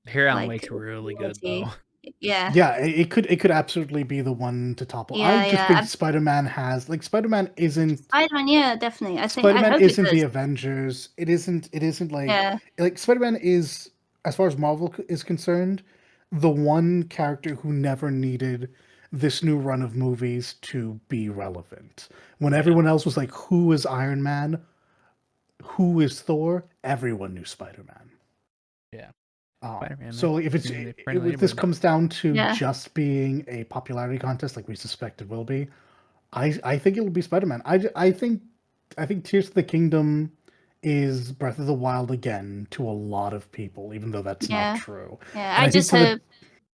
Here, Alan Wake's really good though. Yeah. Yeah, it could absolutely be the one to topple. Yeah, I just think Spider-Man isn't Spider-Man, yeah, definitely. I think Spider-Man I hope isn't it the does. Avengers. It isn't like Spider-Man is, as far as Marvel is concerned, the one character who never needed this new run of movies to be relevant. When everyone else was like, who is Iron Man? Who is Thor? Everyone knew Spider-Man. Yeah. So if this comes down to just being a popularity contest, like we suspect it will be, I think it will be Spider-Man. I think Tears of the Kingdom is Breath of the Wild again to a lot of people, even though that's not true. Yeah, I just hope.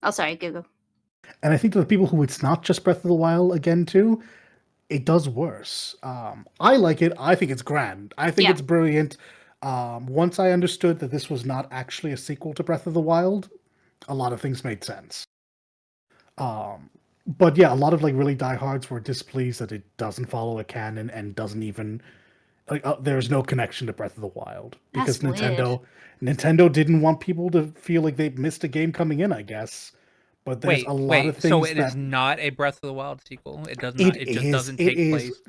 Oh, sorry, Google. And I think to the people who it's not just Breath of the Wild again too, it does worse. I like it. I think it's grand. I think it's brilliant. Once I understood that this was not actually a sequel to Breath of the Wild, a lot of things made sense. But yeah, a lot of like really diehards were displeased that it doesn't follow a canon and doesn't even like there's no connection to Breath of the Wild because That's weird. Nintendo didn't want people to feel like they missed a game coming in, I guess. But there's a lot of things so it that is not a Breath of the Wild sequel. It does not. it It just is. doesn't It take is. place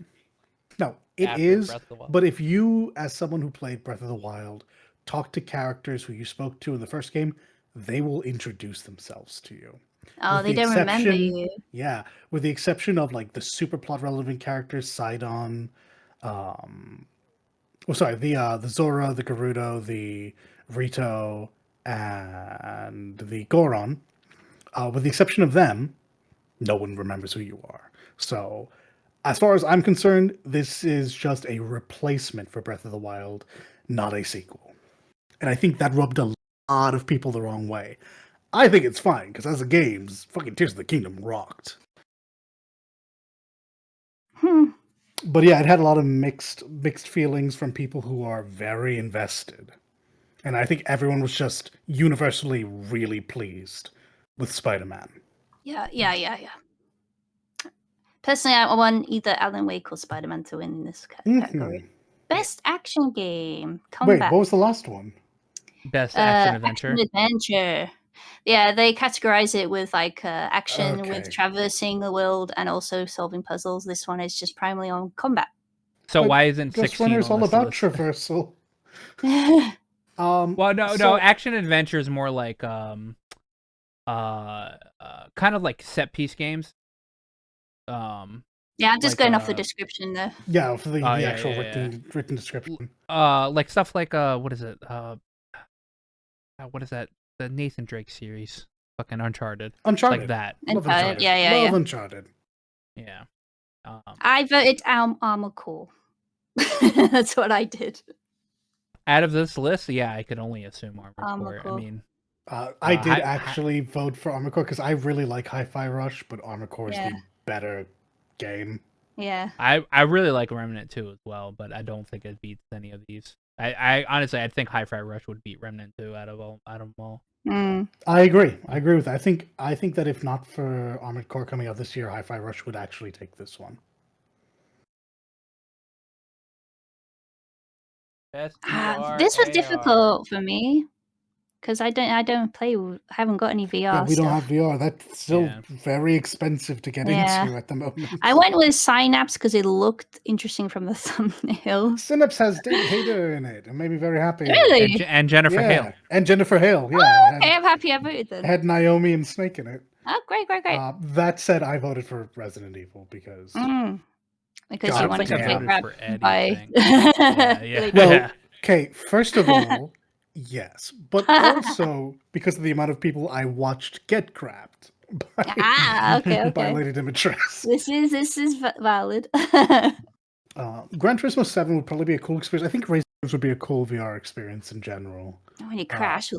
No, it after is. Breath of the Wild. But if you, as someone who played Breath of the Wild, talk to characters who you spoke to in the first game, they will introduce themselves to you. Oh, With they the don't remember exception- you. Yeah, with the exception of like the super plot relevant characters, Sidon, the Zora, the Gerudo, the Rito, and the Goron. With the exception of them, no one remembers who you are. So, as far as I'm concerned, this is just a replacement for Breath of the Wild, not a sequel. And I think that rubbed a lot of people the wrong way. I think it's fine, because as a game, fucking Tears of the Kingdom rocked. But yeah, it had a lot of mixed feelings from people who are very invested. And I think everyone was just universally really pleased with Spider-Man. Yeah. Personally, I want either Alan Wake or Spider-Man to win in this category. Best action game. Combat. Wait, what was the last one? Best action adventure. Action adventure. Yeah, they categorize it with like action with Okay. traversing the world and also solving puzzles. This one is just primarily on combat. So But why isn't Ghost 16 Runner's on all this about list? traversal. Well, no, so- action adventure is more like kind of like set piece games. Yeah, I'm just Like, going off the description though. Yeah, for the yeah, actual yeah. written description. Like stuff like what is it? What is that? The Nathan Drake series, fucking Uncharted. Uncharted. Like that. Love Uncharted, Uncharted. yeah. Love Uncharted. Yeah. I voted Armor Core. That's what I did. Out of this list, yeah, I could only assume Armored Armored Core. Core. I mean, I did actually vote for Armored Core because I really like Hi-Fi Rush, but Armored Core is the better game. Yeah. I really like Remnant 2 as well, but I don't think it beats any of these. I honestly, I think Hi-Fi Rush would beat Remnant 2 out of them all. I agree with that. I think that if not for Armored Core coming out this year, Hi-Fi Rush would actually take this one. This was difficult for me because I haven't got any VR. Yeah, we don't stuff. have VR. That's still very expensive to get into at the moment. I went with Synapse because it looked interesting from the thumbnail. Synapse has David Hayter in it. It made me very happy. Really? And Jennifer Hale. And Jennifer Hale, yeah. Oh, okay, I'm happy I voted then. It had Naomi and Snake in it. Oh, great. That said, I voted for Resident Evil because... Because you wanted to get grabbed by... Well, okay, first of all, yes. But also because of the amount of people I watched get grabbed by, okay. by Lady Dimitrescu. This is valid. Gran Turismo 7 would probably be a cool experience. I think Race would be a cool VR experience in general. When you crash,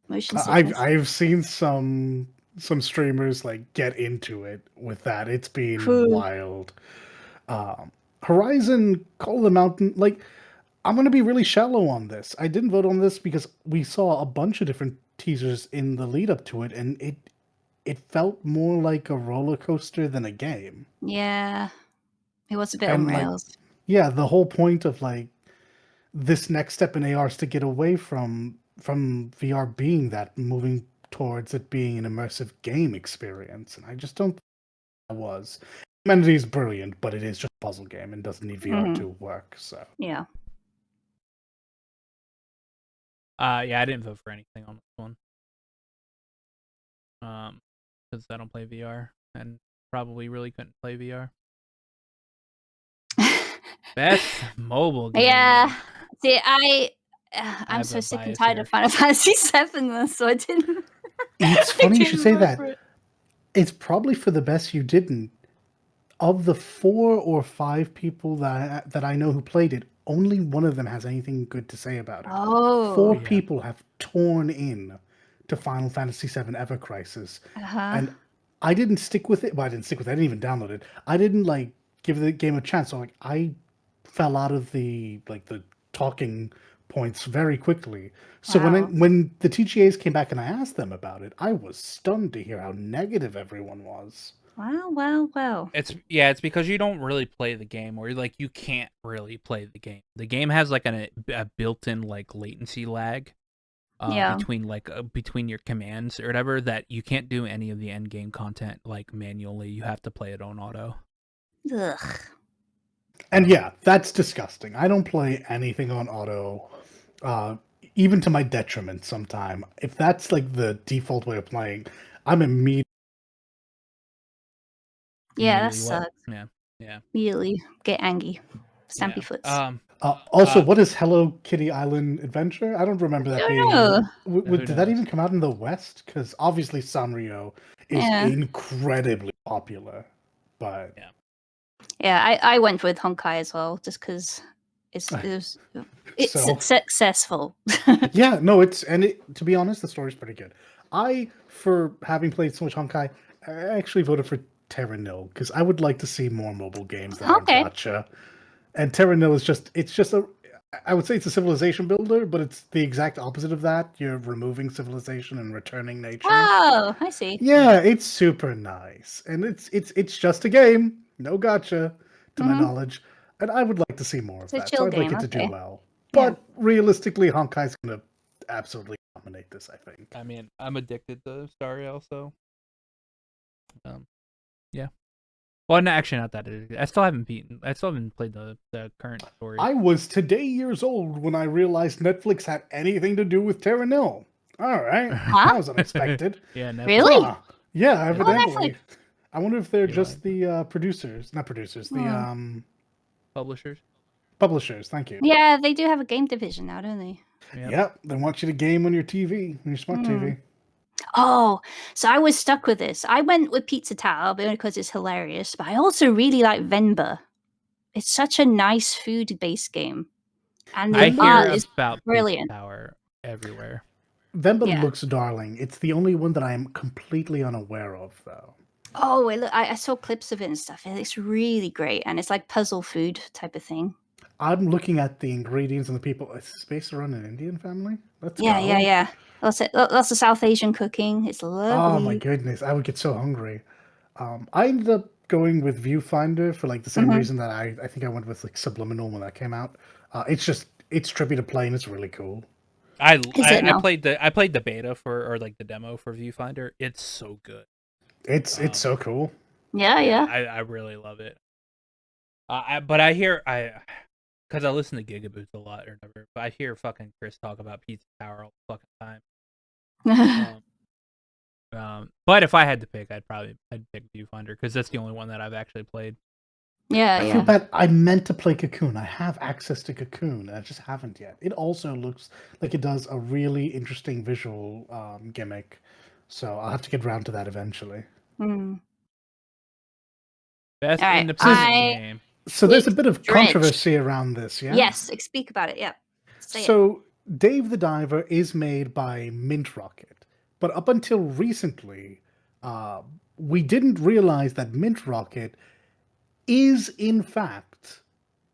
motion sickness. I've seen some streamers like get into it with that. It's been wild. Horizon Call of the Mountain, like, I'm going to be really shallow on this. I didn't vote on this because we saw a bunch of different teasers in the lead up to it, and it felt more like a roller coaster than a game. Yeah. It was a bit on rails. Yeah, the whole point of like this next step in AR is to get away from VR being that, moving towards it being an immersive game experience, and I just don't think that was. Humanity is brilliant, but it is just a puzzle game and doesn't need VR to work. So yeah. Yeah, I didn't vote for anything on this one. Because I don't play VR and probably really couldn't play VR. Best mobile game. Yeah. See, I'm so sick and tired of Final Fantasy VII, so I didn't. It's funny you should say that. It's probably for the best you didn't. Of the 4 or 5 people that I know who played it, only one of them has anything good to say about it. Oh, 4 people have torn in to Final Fantasy VII Ever Crisis, and I didn't stick with it. Well, I didn't stick with it. I didn't even download it. I didn't like give the game a chance. So like I fell out of the talking points very quickly. So when the TGAs came back and I asked them about it, I was stunned to hear how negative everyone was. Wow. It's because you don't really play the game, or like you can't really play the game. The game has like a built-in like latency lag Yeah. between your commands or whatever, that you can't do any of the end game content like manually. You have to play it on auto. Ugh. And yeah, that's disgusting. I don't play anything on auto, even to my detriment sometime. If that's like the default way of playing, I'm immediately. Yeah, that Immediately what? sucks. Yeah. Immediately get angry. Stampy foots. Also, what is Hello Kitty Island Adventure? I don't remember that I being. don't know. Who Did that knows? even come out in the West? Because obviously Sanrio is Yeah. incredibly popular, but Yeah, I went with Honkai as well, just because it's So- successful. yeah, no, to be honest, the story's pretty good. For having played so much Honkai, I actually voted for Terra Nil because I would like to see more mobile games that Okay. are gacha. And Terra Nil is just I would say it's a civilization builder, but it's the exact opposite of that. You're removing civilization and returning nature. Oh, I see. Yeah, it's super nice, and it's just a game, no gacha, to my Mhm. knowledge, and I would like to see more It's of a that. chill So I'd like game, it to do okay. well. Yeah. But realistically, Honkai's gonna absolutely dominate this, I think. I mean, I'm addicted to Starry also. Yeah. Well, no, actually, not that addicted. I still haven't played the current story. I was today years old when I realized Netflix had anything to do with Terra Nil. All right, that was unexpected. Yeah, Netflix. Really? Yeah, evidently. Netflix. I wonder if they're You just the producers, not producers, the Publishers. publishers. Thank you. Yeah, they do have a game division now, don't they? Yep, they want you to game on your TV, on your smart TV. Oh, so I was stuck with this. I went with Pizza Tower because it's hilarious, but I also really like Venba. It's such a nice food-based game, and I the hear art is about brilliant. Pizza Tower everywhere. Venba Yeah. looks darling. It's the only one that I am completely unaware of, though. Oh, I saw clips of it and stuff. It's really great, and it's like puzzle food type of thing. I'm looking at the ingredients and the people. It's based around an Indian family? Let's go. Yeah. Lots of South Asian cooking. It's lovely. Oh my goodness, I would get so hungry. I ended up going with Viewfinder for like the same reason that I think I went with like Subliminal when that came out. It's trippy to play and it's really cool. I now? played the beta or like the demo for Viewfinder. It's so good. It's so cool. Yeah. I really love it. But I hear because I listen to Gigaboots a lot or whatever. But I hear fucking Chris talk about Pizza Tower all the fucking time. But if I had to pick, I'd pick Viewfinder because that's the only one that I've actually played. I feel bad. I meant to play Cocoon. I have access to Cocoon, and I just haven't yet. It also looks like it does a really interesting visual gimmick, so I'll have to get around to that eventually. Best All right, independent game. So there's a bit of Dredge. controversy around this, yeah? Yes, speak about it. Yeah. Say it. So Dave the Diver is made by Mint Rocket, but up until recently, we didn't realize that Mint Rocket is in fact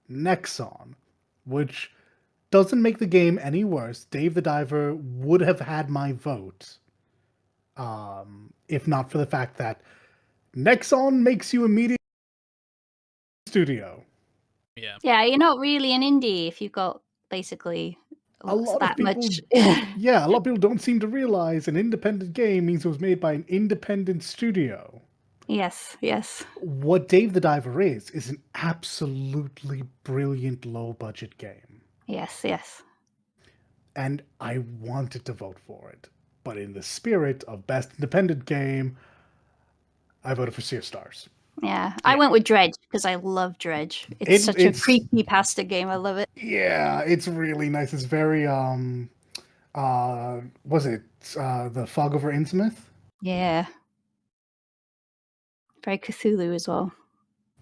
Nexon, which doesn't make the game any worse. Dave the Diver would have had my vote, if not for the fact that Nexon makes you immediately studio. Yeah. Yeah, you're not really an indie if you've got basically A lot of that people, much. yeah, a lot of people don't seem to realize an independent game means it was made by an independent studio. Yes. What Dave the Diver is an absolutely brilliant low-budget game. Yes. And I wanted to vote for it. But in the spirit of best independent game, I voted for Sea of Stars. Yeah. I went with Dredge because I love Dredge. It's such a creepy pasta game. I love it. Yeah, it's really nice. It's very was it the Fog over Innsmouth? Yeah. Very Cthulhu as well.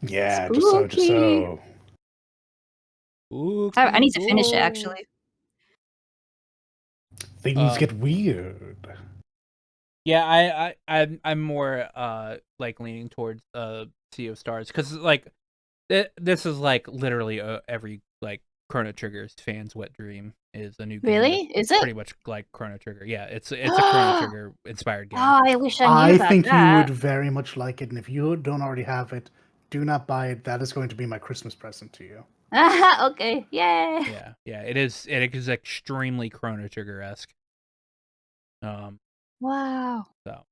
Yeah, Spooky. just so. Ooh, I need to finish it actually. Things get weird. Yeah, I'm more like leaning towards Sea of Stars because like this is like literally every like Chrono Trigger's fans' wet dream is a new game. Really? That's Is it? pretty much like Chrono Trigger? Yeah, it's a Chrono Trigger inspired game. Oh, I wish I knew I about think you that. would very much like it, and if you don't already have it, do not buy it. That is going to be my Christmas present to you. Okay, yay. Yeah. It is extremely Chrono Trigger esque. Wow. So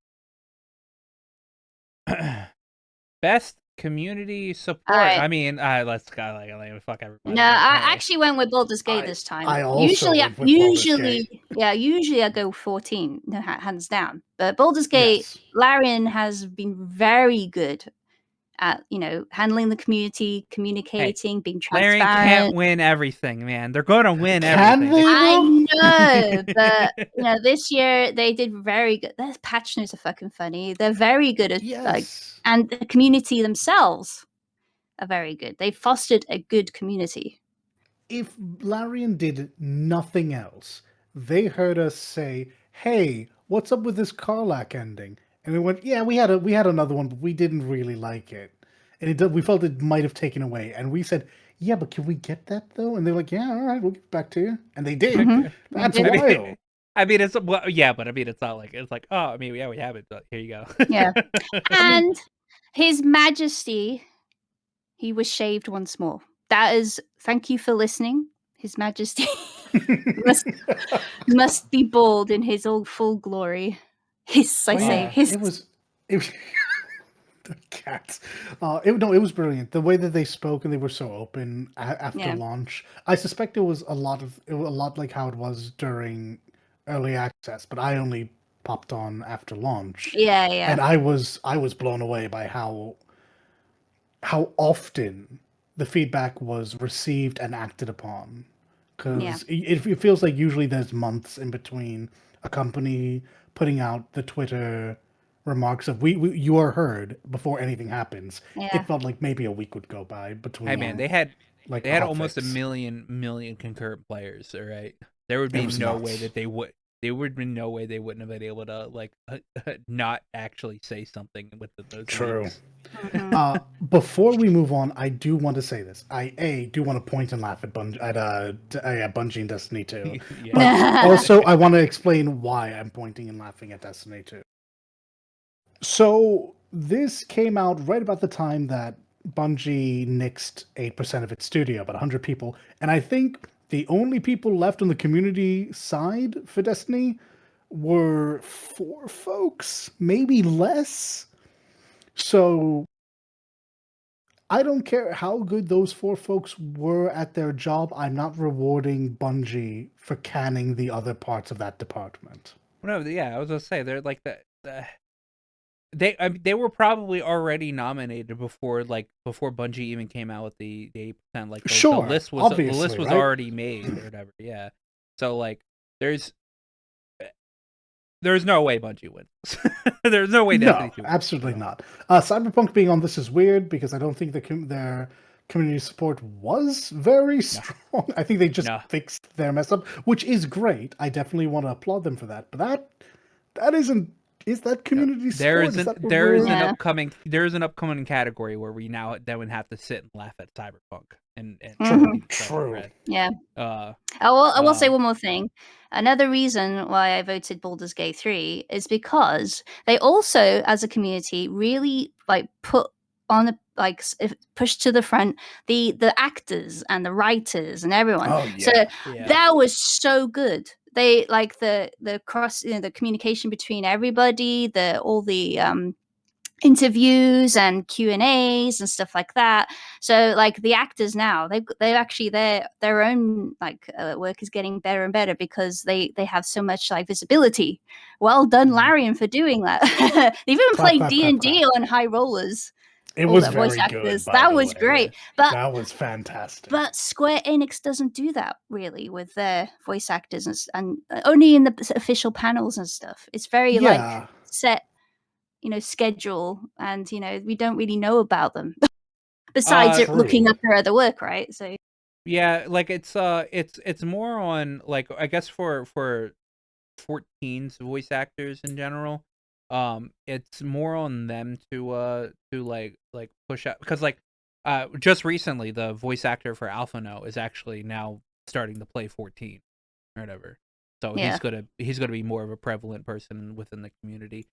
best community support. Alright. I mean, let's go like fuck everybody. No, I actually went with Baldur's Gate I- this time. I also usually, went with Baldur's usually I go 14, no, hands down. But Baldur's Gate, Yes. Larian has been very good at handling the community, communicating, being Larian can't transparent. win everything, man. They're gonna win Can everything. they? I know, but this year they did very good. Their patch notes are fucking funny. They're very good at Yes. and the community themselves are very good. They fostered a good community. If Larian did nothing else, they heard us say, "Hey, what's up with this Karlach ending?" And we went, "Yeah, we had another one, but we didn't really like it, and we felt it might have taken away." And we said, "Yeah, but can we get that though?" And they're like, "Yeah, all right, we'll get back to you." And they did. Mhm. That's They did. wild. I mean, it's yeah, but I mean, it's not like oh, I mean, yeah, we have it. But here you go. Yeah. And His Majesty, he was shaved once more. That is, thank you for listening. His Majesty must be bald in his all full glory. His, I Oh, say, yeah, his. it was the cat. It was brilliant. The way that they spoke and they were so open after Yeah. launch. I suspect it was a lot like how it was during early access, but I only popped on after launch. Yeah. And I was blown away by how often the feedback was received and acted upon. Because it feels like usually there's months in between a company putting out the Twitter remarks of you are heard before anything happens. Yeah. It felt like maybe a week would go by between. Hey man, they had like almost a hotfix. million concurrent players. All right, there would be It was no nuts. way that they would. There would be no way they wouldn't have been able to not actually say something with those. True. leaks. Before we move on, I do want to say this. I do want to point and laugh at Bungie and Destiny 2. Yeah. But also, I want to explain why I'm pointing and laughing at Destiny 2. So, this came out right about the time that Bungie nixed 8% of its studio, about 100 people. And I think the only people left on the community side for Destiny were 4 folks, maybe less. So, I don't care how good those 4 folks were at their job. I'm not rewarding Bungie for canning the other parts of that department. No, yeah, I was gonna say they're like they were probably already nominated before Bungie even came out with the 8%. Like the list was right? already made or whatever. Yeah, so like there's no way Bungie wins. There's no way. No, absolutely not. Cyberpunk being on this is weird because I don't think their community support was very strong. I think they just fixed their mess up, which is great. I definitely want to applaud them for that. But that isn't. Is that community support? There is an upcoming category where we now then would have to sit and laugh at Cyberpunk and True. Yeah. I will say one more thing. Another reason why I voted Baldur's Gate 3 is because they also, as a community, really put on push to the front the actors and the writers and everyone. Oh, yeah. So that was so good. They the cross, the communication between everybody, all the interviews and Q&As and stuff like that. So the actors now, they actually their own work is getting better and better because they have so much visibility. Well done, Larian, for doing that. They've even played D&D on High Rollers. It was very good. That was great. But that was fantastic. But Square Enix doesn't do that really with their voice actors and only in the official panels and stuff. It's very set, schedule, and we don't really know about them besides looking up their other work, right? So yeah, it's more on I guess for 14's voice actors in general. It's more on them to push out because just recently, the voice actor for Alphano is actually now starting to play 14 or whatever. So Yeah. he's gonna be more of a prevalent person within the community.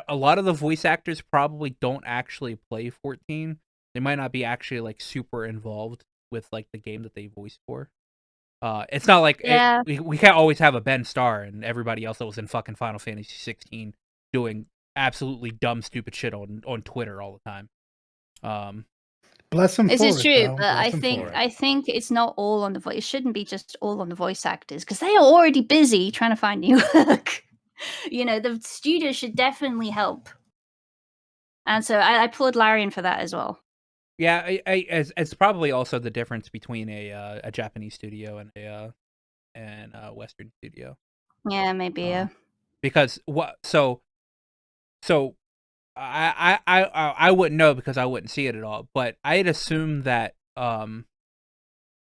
A lot of the voice actors probably don't actually play 14. They might not be actually like super involved with like the game that they voice for. It's not like Yeah. we can't always have a Ben Starr and everybody else that was in fucking Final Fantasy 16 doing absolutely dumb, stupid shit on Twitter all the time. Bless him This for is it, true, though. but Bless him for it. I think it's not all on the voice. It shouldn't be just all on the voice actors because they are already busy trying to find new work. The studio should definitely help, and so I applaud Larian for that as well. Yeah, it's probably also the difference between a Japanese studio and a Western studio. Yeah, maybe. Yeah. Because so I wouldn't know because I wouldn't see it at all. But I'd assume that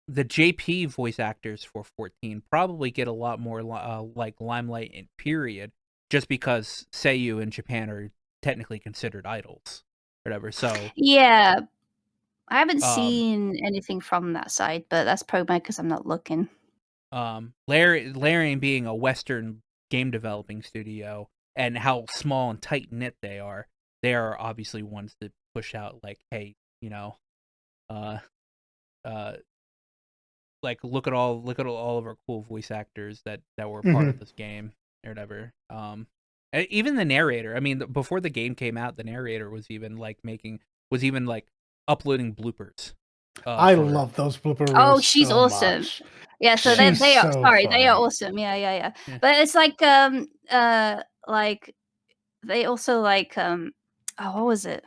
the JP voice actors for 14 probably get a lot more like limelight in period, just because Seiyu in Japan are technically considered idols, or whatever. So Yeah, I haven't seen anything from that side, but that's probably because I'm not looking. Larian being a Western game developing studio and how small and tight knit they are obviously ones that push out like, hey, like look at all of our cool voice actors that were part of this game or whatever. Even the narrator. I mean, before the game came out, the narrator was even like uploading bloopers. I love those blooper reels. Oh, she's so awesome. much. Yeah, so She's they are so sorry, they are funny. awesome. Yeah. Yeah. But it's like they also like what was it?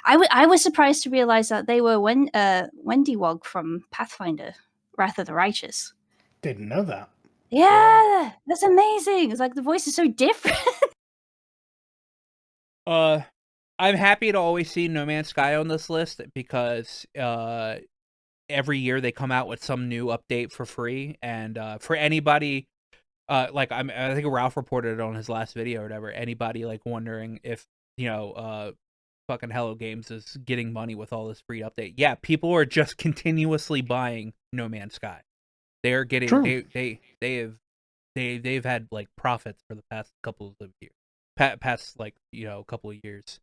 I was surprised to realize that they were Wendy Wog from Pathfinder, Wrath of the Righteous. Didn't know that. Yeah, that's amazing. It's like the voice is so different. I'm happy to always see No Man's Sky on this list because every year they come out with some new update for free, and for anybody like I think Ralph reported it on his last video or whatever. Anybody like wondering if fucking Hello Games is getting money with all this free update? Yeah, people are just continuously buying No Man's Sky. They are getting True. they've had like profits for the past couple of years, past like couple of years.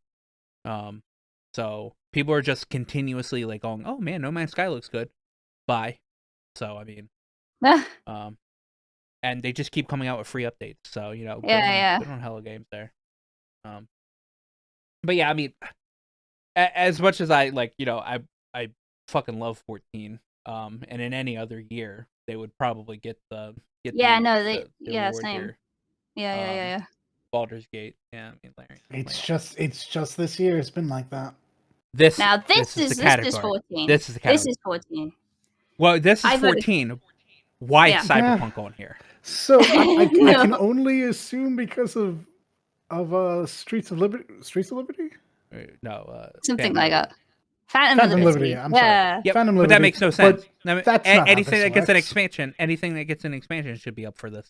So people are just continuously like going, oh man, No Man's Sky looks good, buy. So I mean, and they just keep coming out with free updates. So good on Hello Games there. But yeah, I mean, as much as I like, I fucking love 14. And in any other year, they would probably get the same. here. Yeah. Baldur's Gate. Yeah, I mean, Larry. It's just this year. It's been like that. This is the category. 14. This is the category. This is 14. Well, this is 14. Why Yeah. Cyberpunk on here? So I can only assume because of Streets of Liberty. Streets of Liberty? No, Something Phantom like Liberty. that. Phantom Liberty. I'm sorry. Yep, Phantom but Liberty. that makes no sense. But that's not anything how that gets an works. expansion. Anything that gets an expansion should be up for this.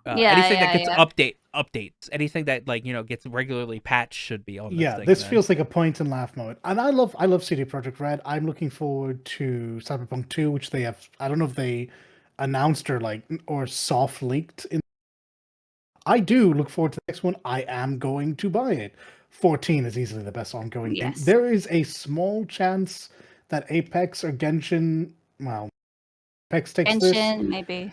Anything that gets updates. Anything that gets regularly patched should be on. Yeah, this feels like a point and laugh moment, and I love CD Projekt Red. I'm looking forward to Cyberpunk 2, which they have. I don't know if they announced or soft leaked. I do look forward to the next one. I am going to buy it. 14 is easily the best ongoing thing. Yes. There is a small chance that Apex or Genshin, Apex takes Genshin, this. maybe.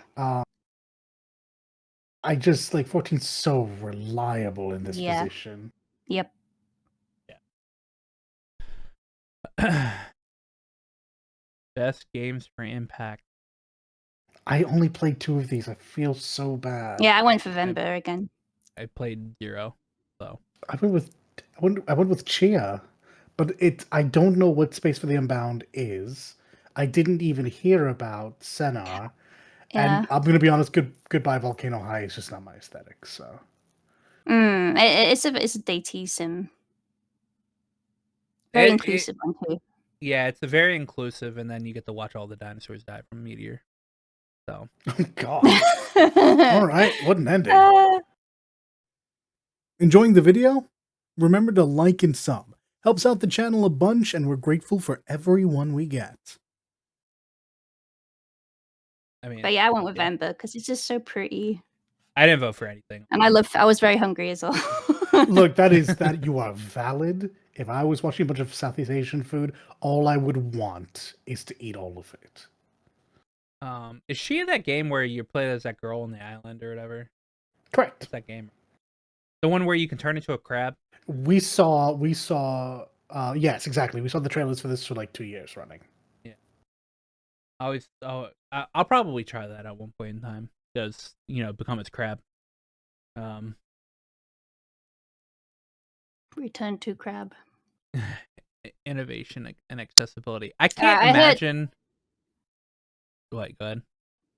I just 14's so reliable in this position. Yep. Best games for Impact. I only played 2 of these. I feel so bad. Yeah, I went for Vember again. I played 0, so I went with Chia, but I don't know what Space for the Unbound is. I didn't even hear about Senna. Yeah. And I'm gonna be honest, Goodbye Volcano High is just not my aesthetic. So it's a dating sim. Very inclusive one too. Yeah, it's a very inclusive, and then you get to watch all the dinosaurs die from a meteor. So oh god. All right, what an ending. Enjoying the video? Remember to like and sub. Helps out the channel a bunch, and we're grateful for everyone we get. I mean, But yeah, I went with yeah. Ember because it's just so pretty. I didn't vote for anything. And I was very hungry as well. Look, that you are valid. If I was watching a bunch of Southeast Asian food, all I would want is to eat all of it. Is she in that game where you play as that girl on the island or whatever? Correct. What's that game? The one where you can turn into a crab? We saw yes, exactly. We saw the trailers for this for like 2 years running. Yeah. I'll probably try that at one point in time. Does, become its crab. Return to crab. Innovation and accessibility. I can't imagine. What, go ahead.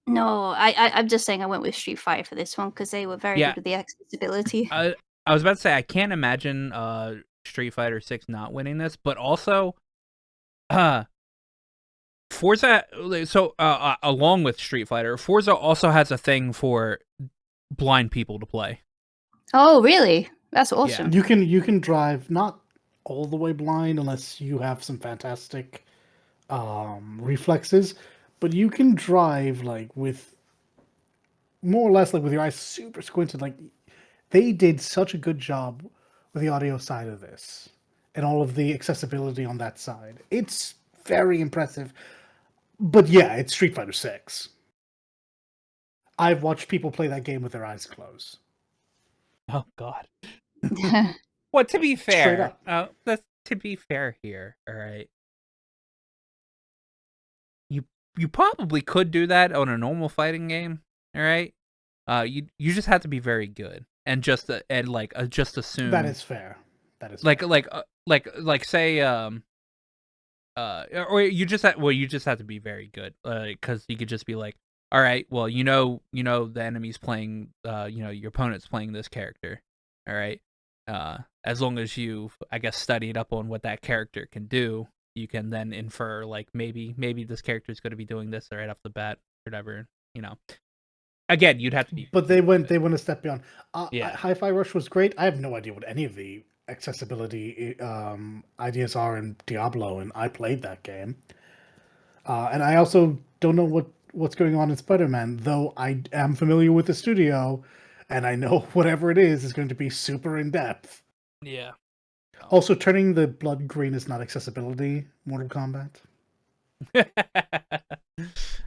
No, I'm just saying I went with Street Fighter for this one because they were very good with the accessibility. I was about to say I can't imagine Street Fighter 6 not winning this, but also Forza. So along with Street Fighter, Forza also has a thing for blind people to play. Oh, really? That's awesome. You can drive not all the way blind unless you have some fantastic reflexes, but you can drive like with more or less like with your eyes super squinted. Like they did such a good job with the audio side of this and all of the accessibility on that side. It's very impressive. But yeah, it's Street Fighter 6. I've watched people play that game with their eyes closed. Oh God. Well, to be fair, to be fair here, all right. You probably could do that on a normal fighting game, all right. You just have to be very good and just assume that is fair. That is like fair. Say or you just have to be very good, because you could just be like, all right, well, the enemy's playing, your opponent's playing this character, all right. As long as you've, I guess, studied up on what that character can do, you can then infer like maybe this character is going to be doing this right off the bat, or whatever. Again, you'd have to be. But they went a step beyond. Yeah, Hi-Fi Rush was great. I have no idea what any of the accessibility ideas are in Diablo, and I played that game. And I also don't know what's going on in Spider-Man, though I am familiar with the studio, and I know whatever it is going to be super in depth. Yeah. Also, turning the blood green is not accessibility. Mortal Kombat.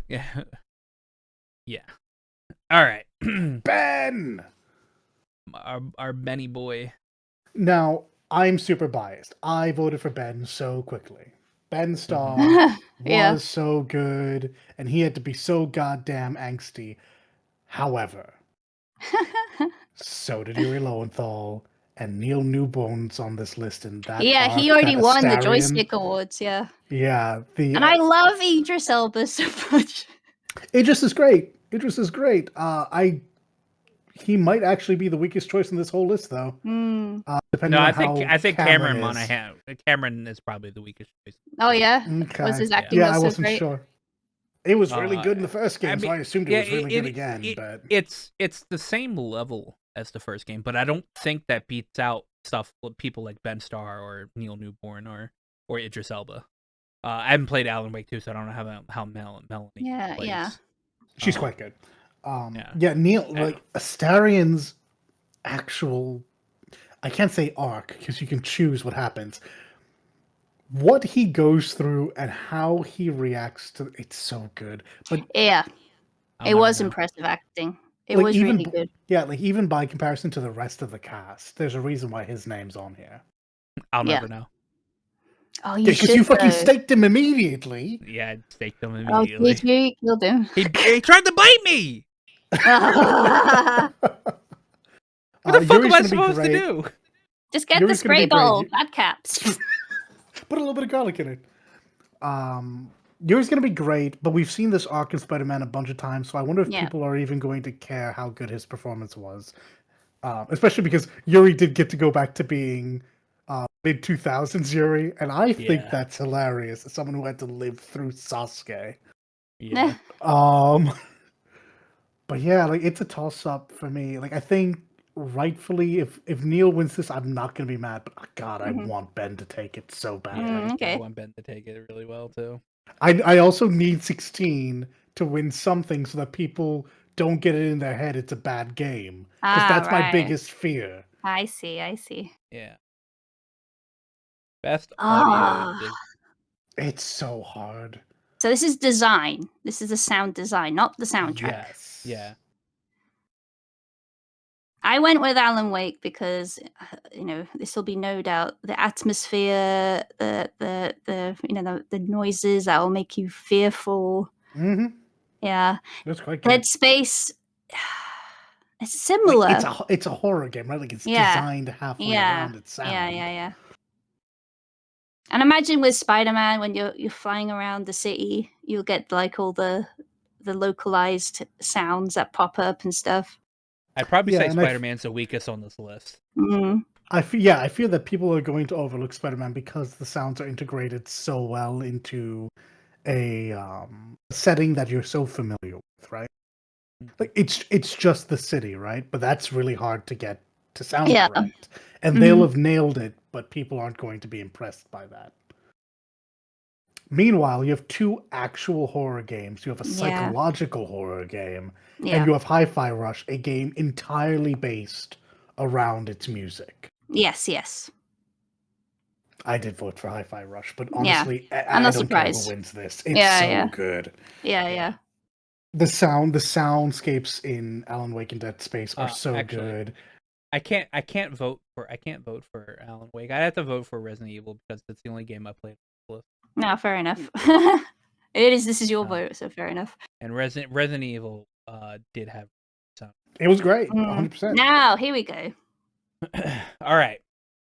Yeah. Yeah. All right. Ben! Our Benny boy. Now, I'm super biased. I voted for Ben so quickly. Ben Starr was so good, and he had to be so goddamn angsty. However, so did Yuri Lowenthal and Neil Newbone's on this list, and that he already won the Joystick Awards. Yeah. And I love Idris Elba so much. Idris is great. He might actually be the weakest choice in this whole list, though. Depending on I think Cameron Monaghan. Cameron is probably the weakest choice. Oh yeah, okay. Was his acting? I so wasn't great? sure. It was really good in the first game, so I assumed it was really good again. But it's the same level as the first game, but I don't think that beats out people like Ben Starr or Neil Newborn or Idris Elba. I haven't played Alan Wake 2, so I don't know how Melanie. Yeah. She's quite good. Neil, like Astarion's actual, I can't say arc because you can choose what happens. What he goes through and how he reacts to it's so good. But yeah, it was impressive acting. It was really good. Yeah, like even by comparison to the rest of the cast, there's a reason why his name's on here. I'll never know. Oh, you because you fucking staked him immediately. Yeah, I staked him immediately. Oh, did you? Killed him. He tried to bite me. What the fuck am I supposed to do? Just get the spray bottle. Bad caps. Put a little bit of garlic in it. Yuri's going to be great, but we've seen this arc in Spider-Man a bunch of times, so I wonder if people are even going to care how good his performance was. Especially because Yuri did get to go back to being mid-2000s Yuri, and I think that's hilarious as someone who had to live through Sasuke. Yeah. But yeah, like it's a toss-up for me. Like I think rightfully, if Neil wins this, I'm not gonna be mad. But God, I Mhm. want Ben to take it so badly. I Okay. want Ben to take it really well too. I also need 16 to win something so that people don't get it in their head it's a bad game. Because that's my Right. biggest fear. I see. Yeah. Best audio. Ah. It's so hard. So this is design. This is the sound design, not the soundtrack. Yes. Yeah. I went with Alan Wake because this will be no doubt the atmosphere, the noises that will make you fearful. Mm-hmm. Yeah, That's quite good. Dead Space. It's Like, similar. it's a horror game, right? Like it's Yeah. designed halfway around its sound. Yeah. And imagine with Spider-Man when you're flying around the city, you'll get like all the localized sounds that pop up and stuff. I'd probably say and Spider-Man's the weakest on this list. Mm. I feel that people are going to overlook Spider-Man because the sounds are integrated so well into a setting that you're so familiar with, right? Like it's just the city, right? But that's really hard to get to sound Yeah. correct. And they'll have nailed it, but people aren't going to be impressed by that. Meanwhile, you have two actual horror games. You have a psychological horror game, and you have Hi-Fi Rush, a game entirely based around its music. Yes. I did vote for Hi-Fi Rush, but honestly, I'm I not don't care surprised. who wins this. It's so good. Yeah. The soundscapes in Alan Wake and Dead Space are so good. I can't vote for Alan Wake. I have to vote for Resident Evil because it's the only game I played. No, fair enough. This is your vote, so fair enough. And Resident Evil did have sound. It was great, 100%. Now, here we go. All right.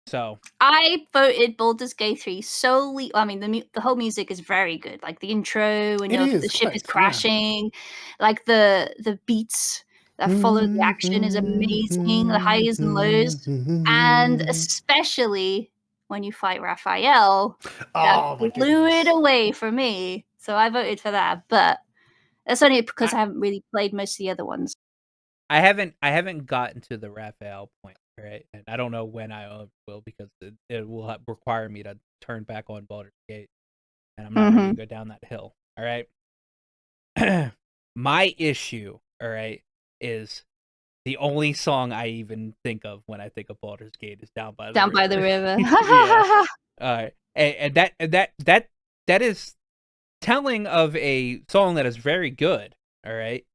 So I voted Baldur's Gate 3 solely. I mean, the whole music is very good. Like the intro when the ship is crashing, like the beats that follow the action is amazing. The highs and lows, and especially when you fight Raphael, that blew it away for me. So I voted for that, but that's only because I haven't really played most of the other ones. I haven't gotten to the Raphael point, right? And I don't know when I will because it will require me to turn back on Baldur's Gate, and I'm not ready to go down that hill. All right. My issue, all right, is the only song I even think of when I think of Baldur's Gate is Down by the River. Yeah. All right, and that is telling of a song that is very good. All right.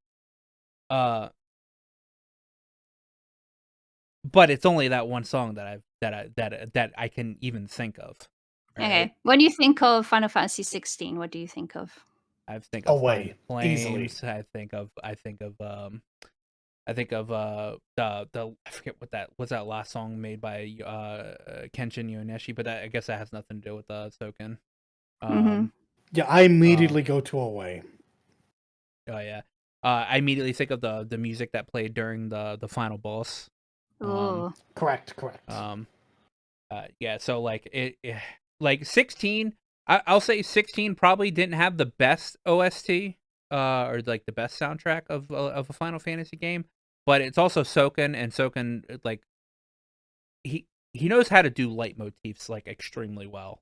But it's only that one song that I can even think of. Okay. Right? When you think of Final Fantasy 16, what do you think of? I think of Flames. Easily. I think of the I forget what that was, that last song made by Kenshin Yoneshi, but I guess that has nothing to do with Soken. Yeah, I immediately go to Away. Oh yeah. I immediately think of the music that played during the final boss. Correct. Yeah, so like like 16, I'll say 16 probably didn't have the best OST or like the best soundtrack of a Final Fantasy game, but it's also Soken, and Soken, like he knows how to do leitmotifs like extremely well.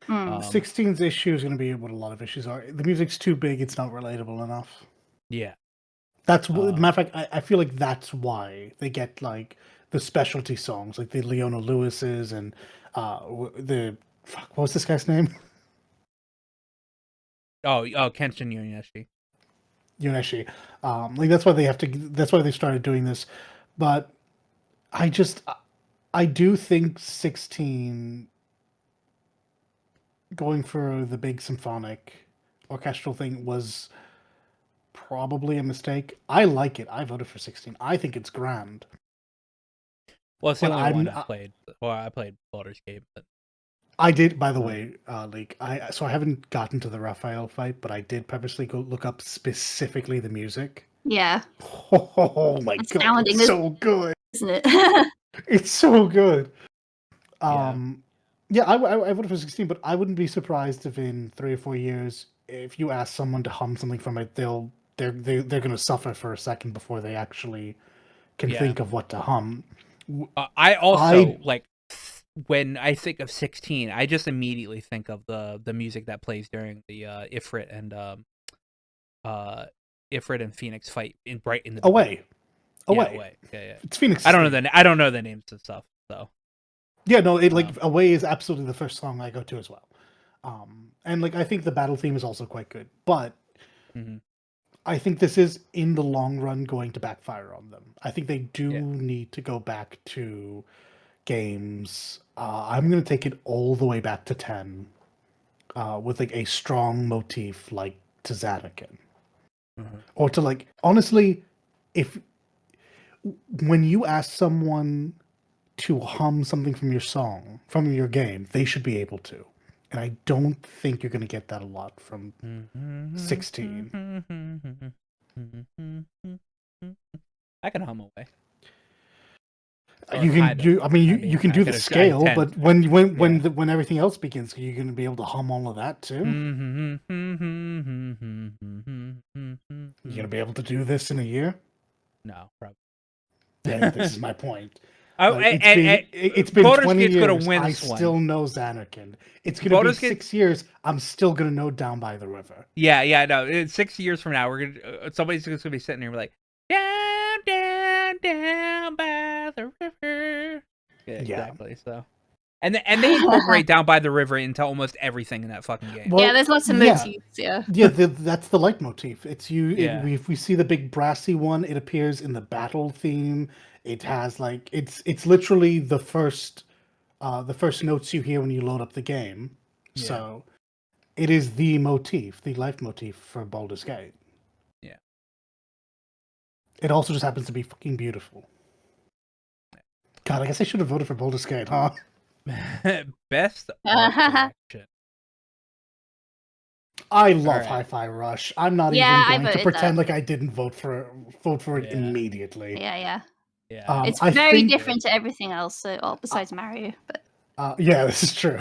16's issue is going to be what a lot of issues are. The music's too big; it's not relatable enough. Yeah, that's matter of fact. I feel like that's why they get like the specialty songs, like the Leona Lewis's and what was this guy's name? Oh, Kenshin Yoneshi. Like that's why that's why they started doing this. But I do think 16 going for the big symphonic orchestral thing was probably a mistake. I like it. I voted for 16. I think it's grand. Well, it's the only one I played. Well, I played Baldur's Gate, but I did, by the way, like I haven't gotten to the Raphael fight, but I did purposely go look up specifically the music. Yeah. Oh my god, it's so good, isn't it? It's so good. Yeah, I voted for 16, but I wouldn't be surprised if in 3 or 4 years, if you ask someone to hum something from it, they're going to suffer for a second before they actually can Yeah. think of what to hum. I also like when I think of 16, I just immediately think of the music that plays during the Ifrit and Phoenix fight in the Away. Yeah, Away. Yeah. It's Phoenix. I don't know the names and stuff. So yeah, no, it like Away is absolutely the first song I go to as well. And like I think the battle theme is also quite good, but I think this is in the long run going to backfire on them. I think they do need to go back to games. I'm going to take it all the way back to 10 with like a strong motif like to Zanakin. Or to like, honestly, if when you ask someone to hum something from your song, from your game, they should be able to. And I don't think you're going to get that a lot from 16. I can hum Away. You can do the scale, but when everything else begins, you're going to be able to hum all of that too. You're going to be able to do this in a year? No, probably. Yeah, this is my point. It's been Baldur's 20 Gate's years. gonna win I this one. still know Xanarkin. It's going to be 6 years. I'm still going to know Down by the River. Yeah. No, 6 years from now, we're gonna somebody's just gonna be sitting here and be like, down by the river. Yeah, exactly. So, and they incorporate Down by the River into almost everything in that fucking game. Well, there's lots of motifs. Yeah. That's the leitmotif. It's if we see the big brassy one, it appears in the battle theme. It has like it's literally the first notes you hear when you load up the game. Yeah. So it is the motif, the leitmotif for Baldur's Gate. Yeah. It also just happens to be fucking beautiful. God, I guess I should have voted for Baldur's Gate, huh? Best art direction. I love Hi-Fi Rush. I'm not even going to pretend like I didn't vote for it immediately. Yeah. Yeah. It's very different to everything else, besides Mario. But yeah, this is true.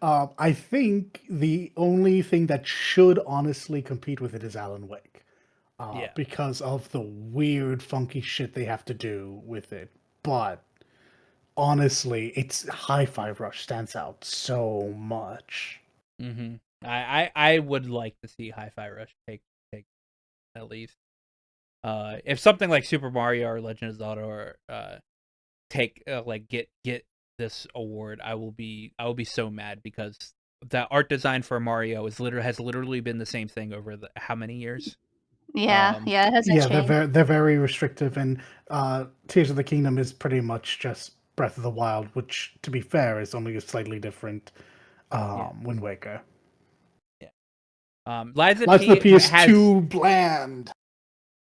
I think the only thing that should honestly compete with it is Alan Wake. Because of the weird, funky shit they have to do with it. But honestly, it's Hi-Fi Rush stands out so much. Mm-hmm. I would like to see Hi-Fi Rush take at least. If something like Super Mario or Legend of Zelda or get this award, I will be so mad because the art design for Mario has literally been the same thing over how many years? Yeah, it hasn't changed. They're very restrictive, and Tears of the Kingdom is pretty much just Breath of the Wild, which, to be fair, is only a slightly different Wind Waker. Yeah. Lies of P is too bland.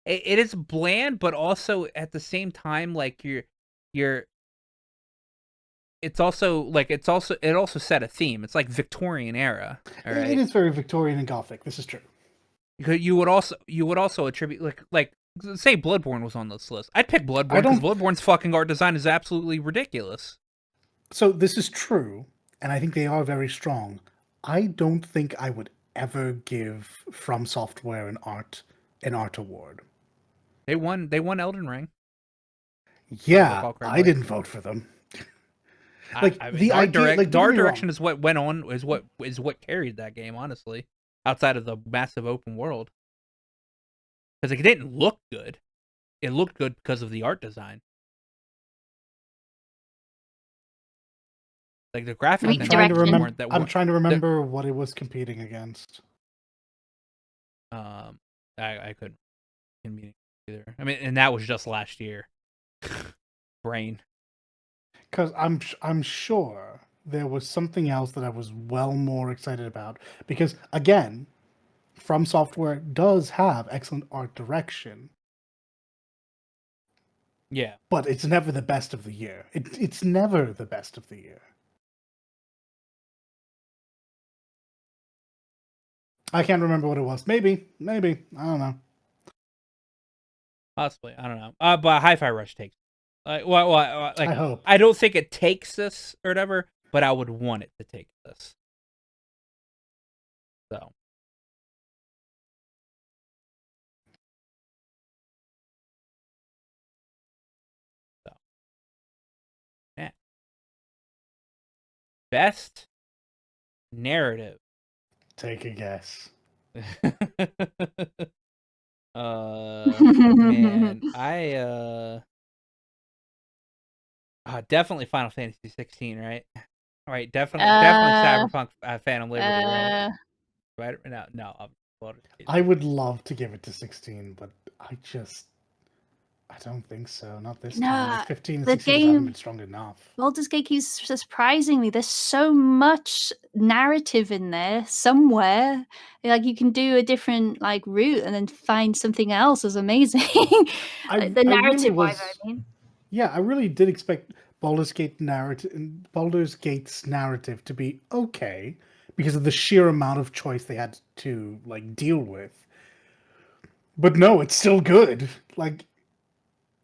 It is bland, but also at the same time, like you're. It also set a theme. It's like Victorian era. All right? It is very Victorian and Gothic. This is true. Because you would also attribute like say Bloodborne was on this list. I'd pick Bloodborne because Bloodborne's fucking art design is absolutely ridiculous. So this is true, and I think they are very strong. I don't think I would ever give From Software an art award. They won Elden Ring. Yeah, I didn't vote for them. Like the idea, like art direction is what went on, is what carried that game, honestly. Outside of the massive open world, because it didn't look good. It looked good because of the art design. Like the graphics. I'm trying to remember what it was competing against. I couldn't either. I mean, and that was just last year. Brain. Because I'm sure there was something else that I was well more excited about. Because again, From Software does have excellent art direction. Yeah. But it's never the best of the year. It's never the best of the year. I can't remember what it was. Maybe. I don't know. Possibly. I don't know. But Hi-Fi Rush takes. Like, I hope. I don't think it takes this or whatever, but I would want it to take this. So. Best narrative. Take a guess. Man, definitely Final Fantasy 16, right? All right, definitely Cyberpunk Phantom Liberty, right? Right? No, Baldur's Gate. I would love to give it to 16, but I don't think so. Not this time. Like 15 and the 16 just haven't game- been strong enough. Baldur's Gate keeps surprising me. There's so much narrative in there somewhere. Like you can do a different like route and then find something else as amazing. The narrative wise, I mean. Yeah, I really did expect Baldur's Gate's narrative to be okay because of the sheer amount of choice they had to like deal with. But no, it's still good. Like,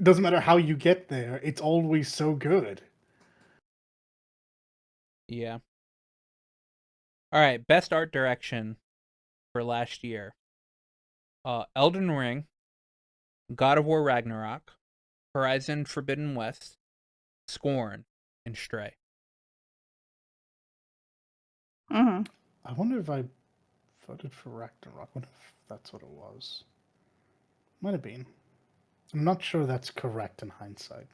it doesn't matter how you get there, it's always so good. Yeah. All right, best art direction for last year. Elden Ring, God of War Ragnarok, Horizon Forbidden West, Scorn, and Stray. Mm-hmm. I wonder if I voted for Ragnarok. I wonder if that's what it was. Might have been. I'm not sure that's correct in hindsight.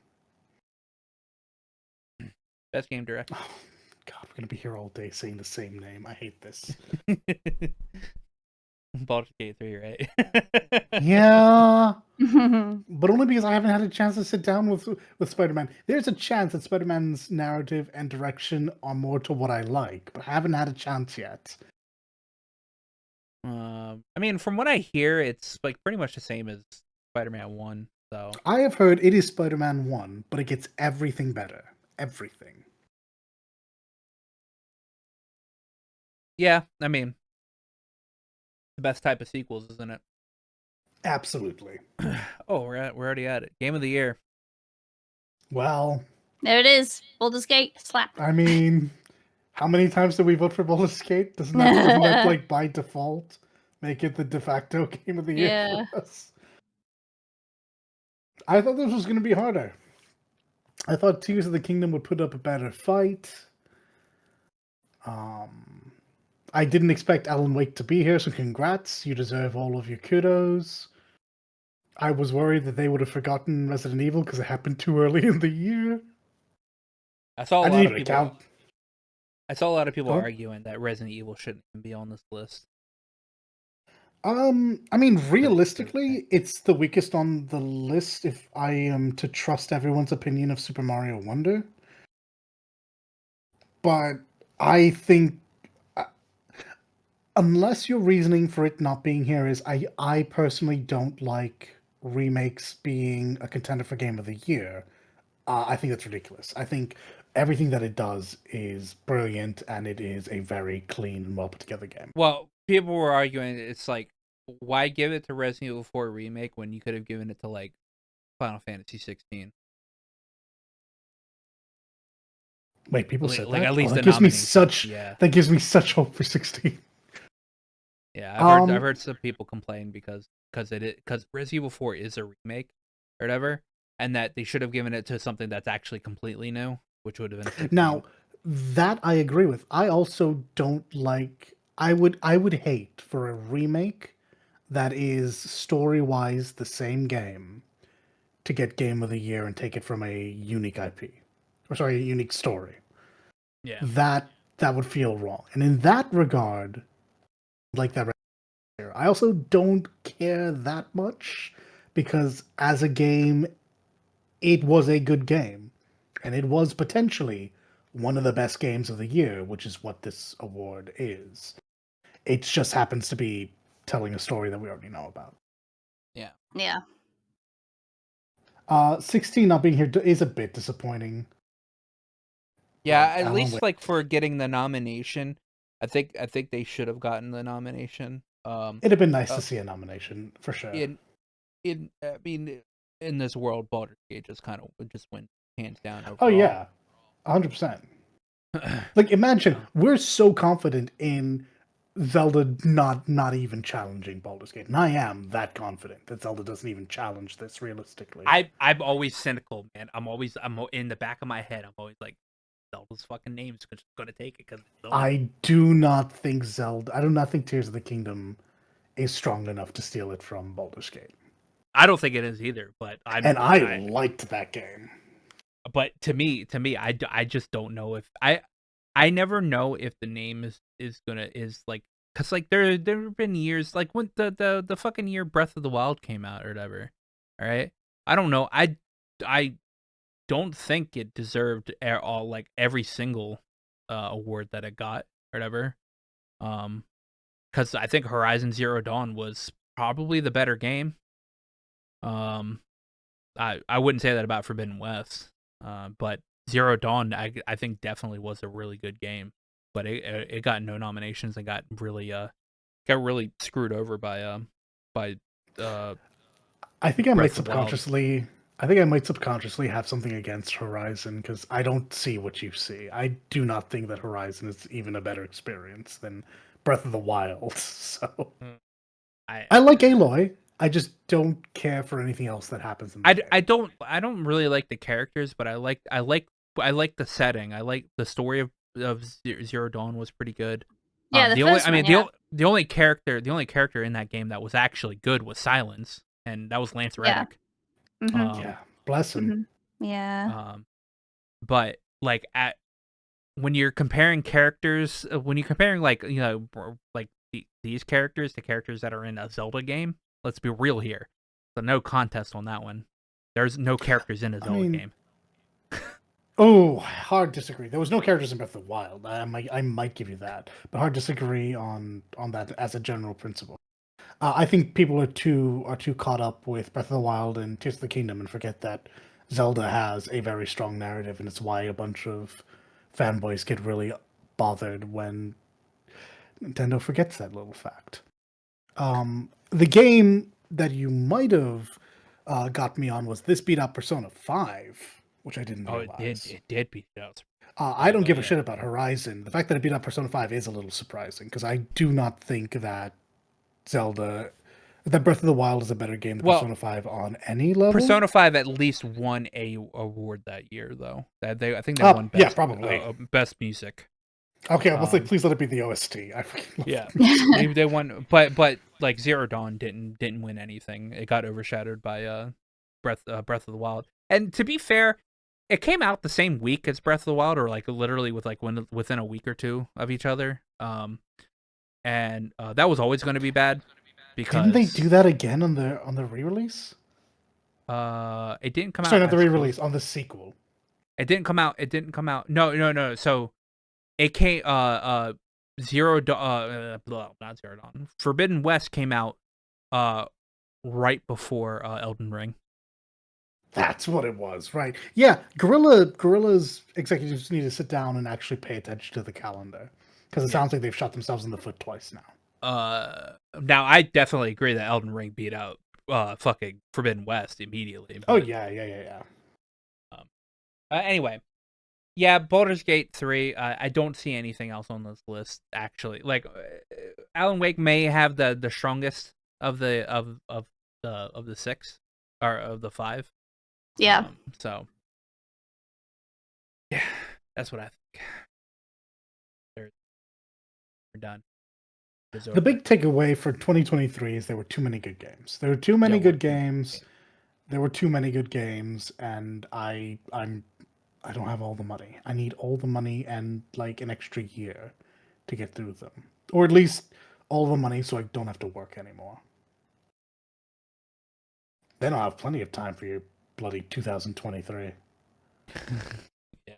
Best game direction. Oh, God, we're gonna be here all day saying the same name. I hate this. Baldur's Gate 3, right? Yeah, but only because I haven't had a chance to sit down with Spider-Man. There's a chance that Spider-Man's narrative and direction are more to what I like, but I haven't had a chance yet. I mean, from what I hear, it's like pretty much the same as Spider-Man 1. So I have heard it is Spider-Man 1, but it gets everything better. Everything. yeah, I mean, the best type of sequels, isn't it? Absolutely. Oh, we're already at it. Game of the year. Well, There it is. Baldur's Gate. Slap. I mean, how many times did we vote for Baldur's Gate? Doesn't that like by default make it the de facto game of the year Yeah. for us? I thought this was going to be harder. I thought Tears of the Kingdom would put up a better fight. I didn't expect Alan Wake to be here, so congrats. You deserve all of your kudos. I was worried that they would have forgotten Resident Evil because it happened too early in the year. I saw a lot of people. I saw a lot of people Go on. arguing that Resident Evil shouldn't even be on this list. I mean, realistically, it's the weakest on the list if I am to trust everyone's opinion of Super Mario Wonder. But I think, unless your reasoning for it not being here is, I personally don't like remakes being a contender for Game of the Year. I think that's ridiculous. I think everything that it does is brilliant, and it is a very clean and well put together game. Well, people were arguing it's like, why give it to Resident Evil 4 remake when you could have given it to like Final Fantasy 16? Wait, people said like that? at least that the gives me nomination, that gives me such hope for 16. Yeah, I've heard some people complain because Resident Evil 4 is a remake or whatever, and that they should have given it to something that's actually completely new, which would have been 15. Now, that I agree with. I also don't like. I would hate for a remake that is story-wise the same game to get Game of the Year and take it from a unique IP. Or sorry, a unique story. Yeah. That would feel wrong. And in that regard, like that. I also don't care that much because as a game, it was a good game. And it was potentially one of the best games of the year, which is what this award is. It just happens to be telling a story that we already know about. Yeah. Yeah. 16 not being here is a bit disappointing. Yeah, Like, at Alan least Wake- like for getting the nomination, I think they should have gotten the nomination. It'd have been nice to see a nomination for sure. I mean, in this world, Baldur's Gate just kind of would just win hands down. Overall. Oh yeah, 100%. Like imagine we're so confident in Zelda not even challenging Baldur's Gate, and I am that confident that Zelda doesn't even challenge this realistically. I'm always cynical, man. I'm in the back of my head. I'm always like Zelda's fucking name's gonna take it. Because I do not think Tears of the Kingdom is strong enough to steal it from Baldur's Gate. I don't think it is either. But I liked that game. But to me, I just don't know if I never know if the name is like, because like there have been years like when the fucking year Breath of the Wild came out or whatever. All right, I don't know. I don't think it deserved all like every single award that it got or whatever. Because I think Horizon Zero Dawn was probably the better game. I wouldn't say that about Forbidden West. But Zero Dawn, I think definitely was a really good game, but it got no nominations and got really screwed over by I think I Breath of the Wild. might subconsciously have something against Horizon because I don't see what you see. I do not think that Horizon is even a better experience than Breath of the Wild. So I like Aloy. I just don't care for anything else that happens in the game. I don't really like the characters, but I like the setting. I like the story of Zero Dawn was pretty good. Yeah, the only character in that game that was actually good was Silence, and that was Lance Reddick. Yeah, bless him. Yeah. But like when you're comparing characters, when you're comparing like like these characters to characters that are in a Zelda game, let's be real here. So no contest on that one. There's no characters in a Zelda game. Oh, hard disagree. There was no characters in Breath of the Wild. I might give you that, but hard disagree on that as a general principle. I think people are too caught up with Breath of the Wild and Tears of the Kingdom and forget that Zelda has a very strong narrative, and it's why a bunch of fanboys get really bothered when Nintendo forgets that little fact. The game that you might have got me on was this beat out Persona 5, which I didn't realize. It did beat out. I don't give a shit about Horizon. The fact that it beat out Persona 5 is a little surprising, because I do not think that Breath of the Wild is a better game than Persona 5 on any level. Persona 5 at least won a award that year, though. I think they won best, probably best music. Okay, I was like, please let it be the OST. Yeah, they won, but like Zero Dawn didn't win anything. It got overshadowed by Breath of the Wild. And to be fair, it came out the same week as Breath of the Wild, or like literally within a week or two of each other. And that was always going to be bad. Because didn't they do that again on the re-release? It didn't come out. Sorry, not the re-release, on the sequel. It didn't come out. No. So it came not Zero Dawn. Forbidden West came out right before Elden Ring. That's what it was, right? Yeah, Guerrilla's executives need to sit down and actually pay attention to the calendar, because it sounds like they've shot themselves in the foot twice now. Now I definitely agree that Elden Ring beat out fucking Forbidden West immediately. But, oh yeah. Anyway, yeah, Baldur's Gate 3. I don't see anything else on this list actually. Like Alan Wake may have the strongest of the six or of the five. Yeah. So yeah, that's what I think. They're done. The big takeaway for 2023 is there were too many good games. There were too many good games. There were too many good games, and I don't have all the money. I need all the money and like an extra year to get through them, or at least all the money so I don't have to work anymore. Then I'll have plenty of time for your bloody 2023. Yeah.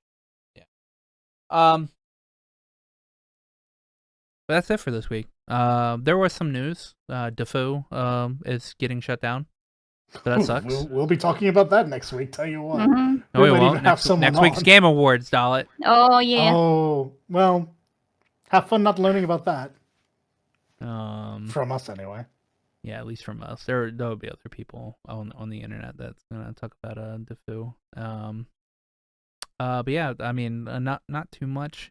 But that's it for this week. There was some news. Defoe is getting shut down. So that sucks. We'll be talking about that next week. Tell you what. Mm-hmm. No, we won't. Next week's Game Awards, Dalit. Oh yeah. Oh well. Have fun not learning about that. From us anyway. Yeah, at least from us. There'll be other people on the internet that's gonna talk about Defoe. But yeah, I mean, not too much.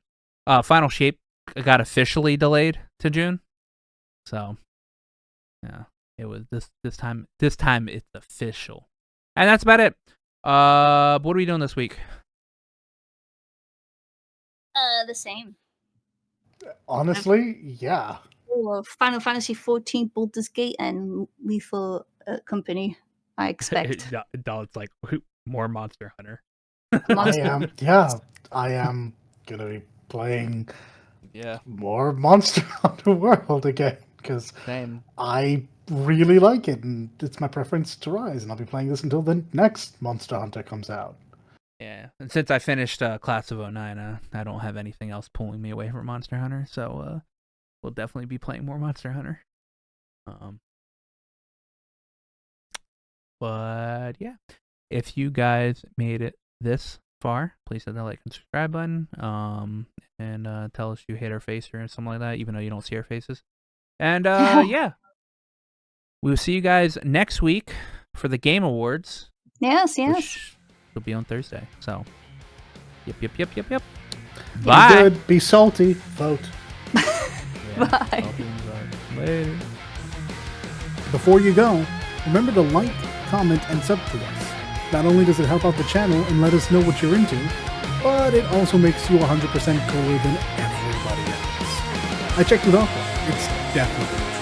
Final Shape got officially delayed to June. So yeah, it was this time it's official. And that's about it. What are we doing this week? The same. Honestly, yeah. Or Final Fantasy 14, Baldur's Gate, and Lethal Company. I expect. It's like more Monster Hunter. I am gonna be playing Yeah, more Monster Hunter World again because same. I really like it, and it's my preference to Rise, and I'll be playing this until the next Monster Hunter comes out. Yeah, and since I finished Class of 09, I don't have anything else pulling me away from Monster Hunter, so we'll definitely be playing more Monster Hunter. But yeah, if you guys made it this far, please hit the like and subscribe button. And tell us you hate our face or something like that, even though you don't see our faces. And yeah, we'll see you guys next week for the Game Awards. Yes. Which will be on Thursday. So, yep. Be Bye. good, be salty, vote. Bye. Later. Before you go, remember to like, comment, and sub to us. Not only does it help out the channel and let us know what you're into, but it also makes you 100% cooler than everybody else. I checked with Aqua. It's definitely